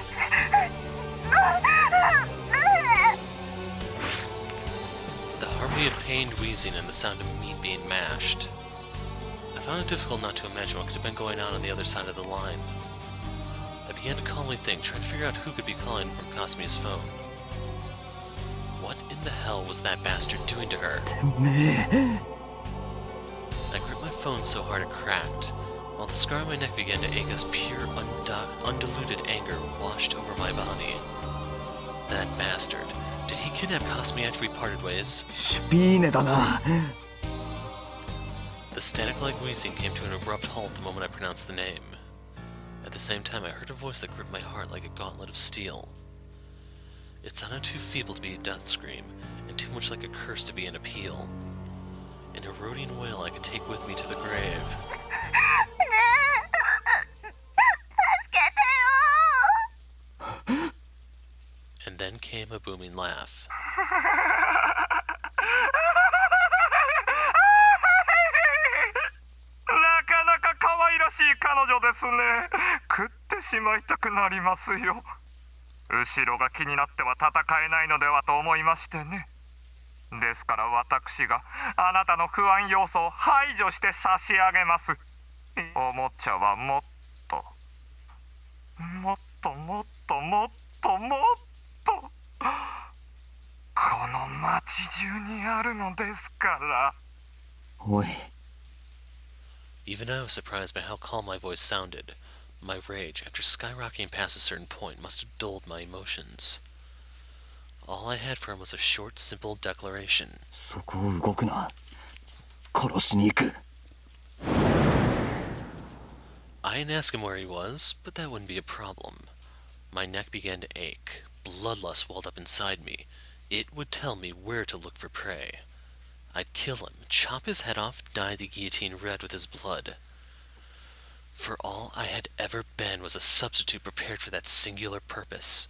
The harmony of pained wheezing and the sound of meat being mashed. I found it difficult not to imagine what could have been going on the other side of the line. I began to calmly think, trying to figure out who could be calling from Kasumi's phone. What in the hell was that bastard doing to her? てめえ I gripped my phone so hard it cracked, while the scar on my neck began to ache as pure, undiluted anger washed over my body. That bastard. Did he kidnap Kasumi after we parted ways? シュピーネだな The static-like wheezing came to an abrupt halt the moment I pronounced the name. At the same time, I heard a voice that gripped my heart like a gauntlet of steel. It sounded too feeble to be a death scream, and too much like a curse to be an appeal. An eroding wail I could take with me to the grave. And then came a booming laugh. なかなか可愛らしい彼女ですね。食ってしまいたくなりますよ。後ろが気になっては戦えないのではと思いましてね。ですから私があなたの不安要素を排除して差し上げます。おもちゃはもっともっともっともっともっとこの街中にあるのですから。おい Even I was surprised by how calm my voice sounded. My rage, after skyrocketing past a certain point, must have dulled my emotions. All I had for him was a short, simple declaration. そこを動くな殺しに行く I didn't ask him where he was, but that wouldn't be a problem. My neck began to ache. Bloodlust welled up inside me. It would tell me where to look for prey. I'd kill him, chop his head off, dye the guillotine red with his blood. For all I had ever been was a substitute prepared for that singular purpose.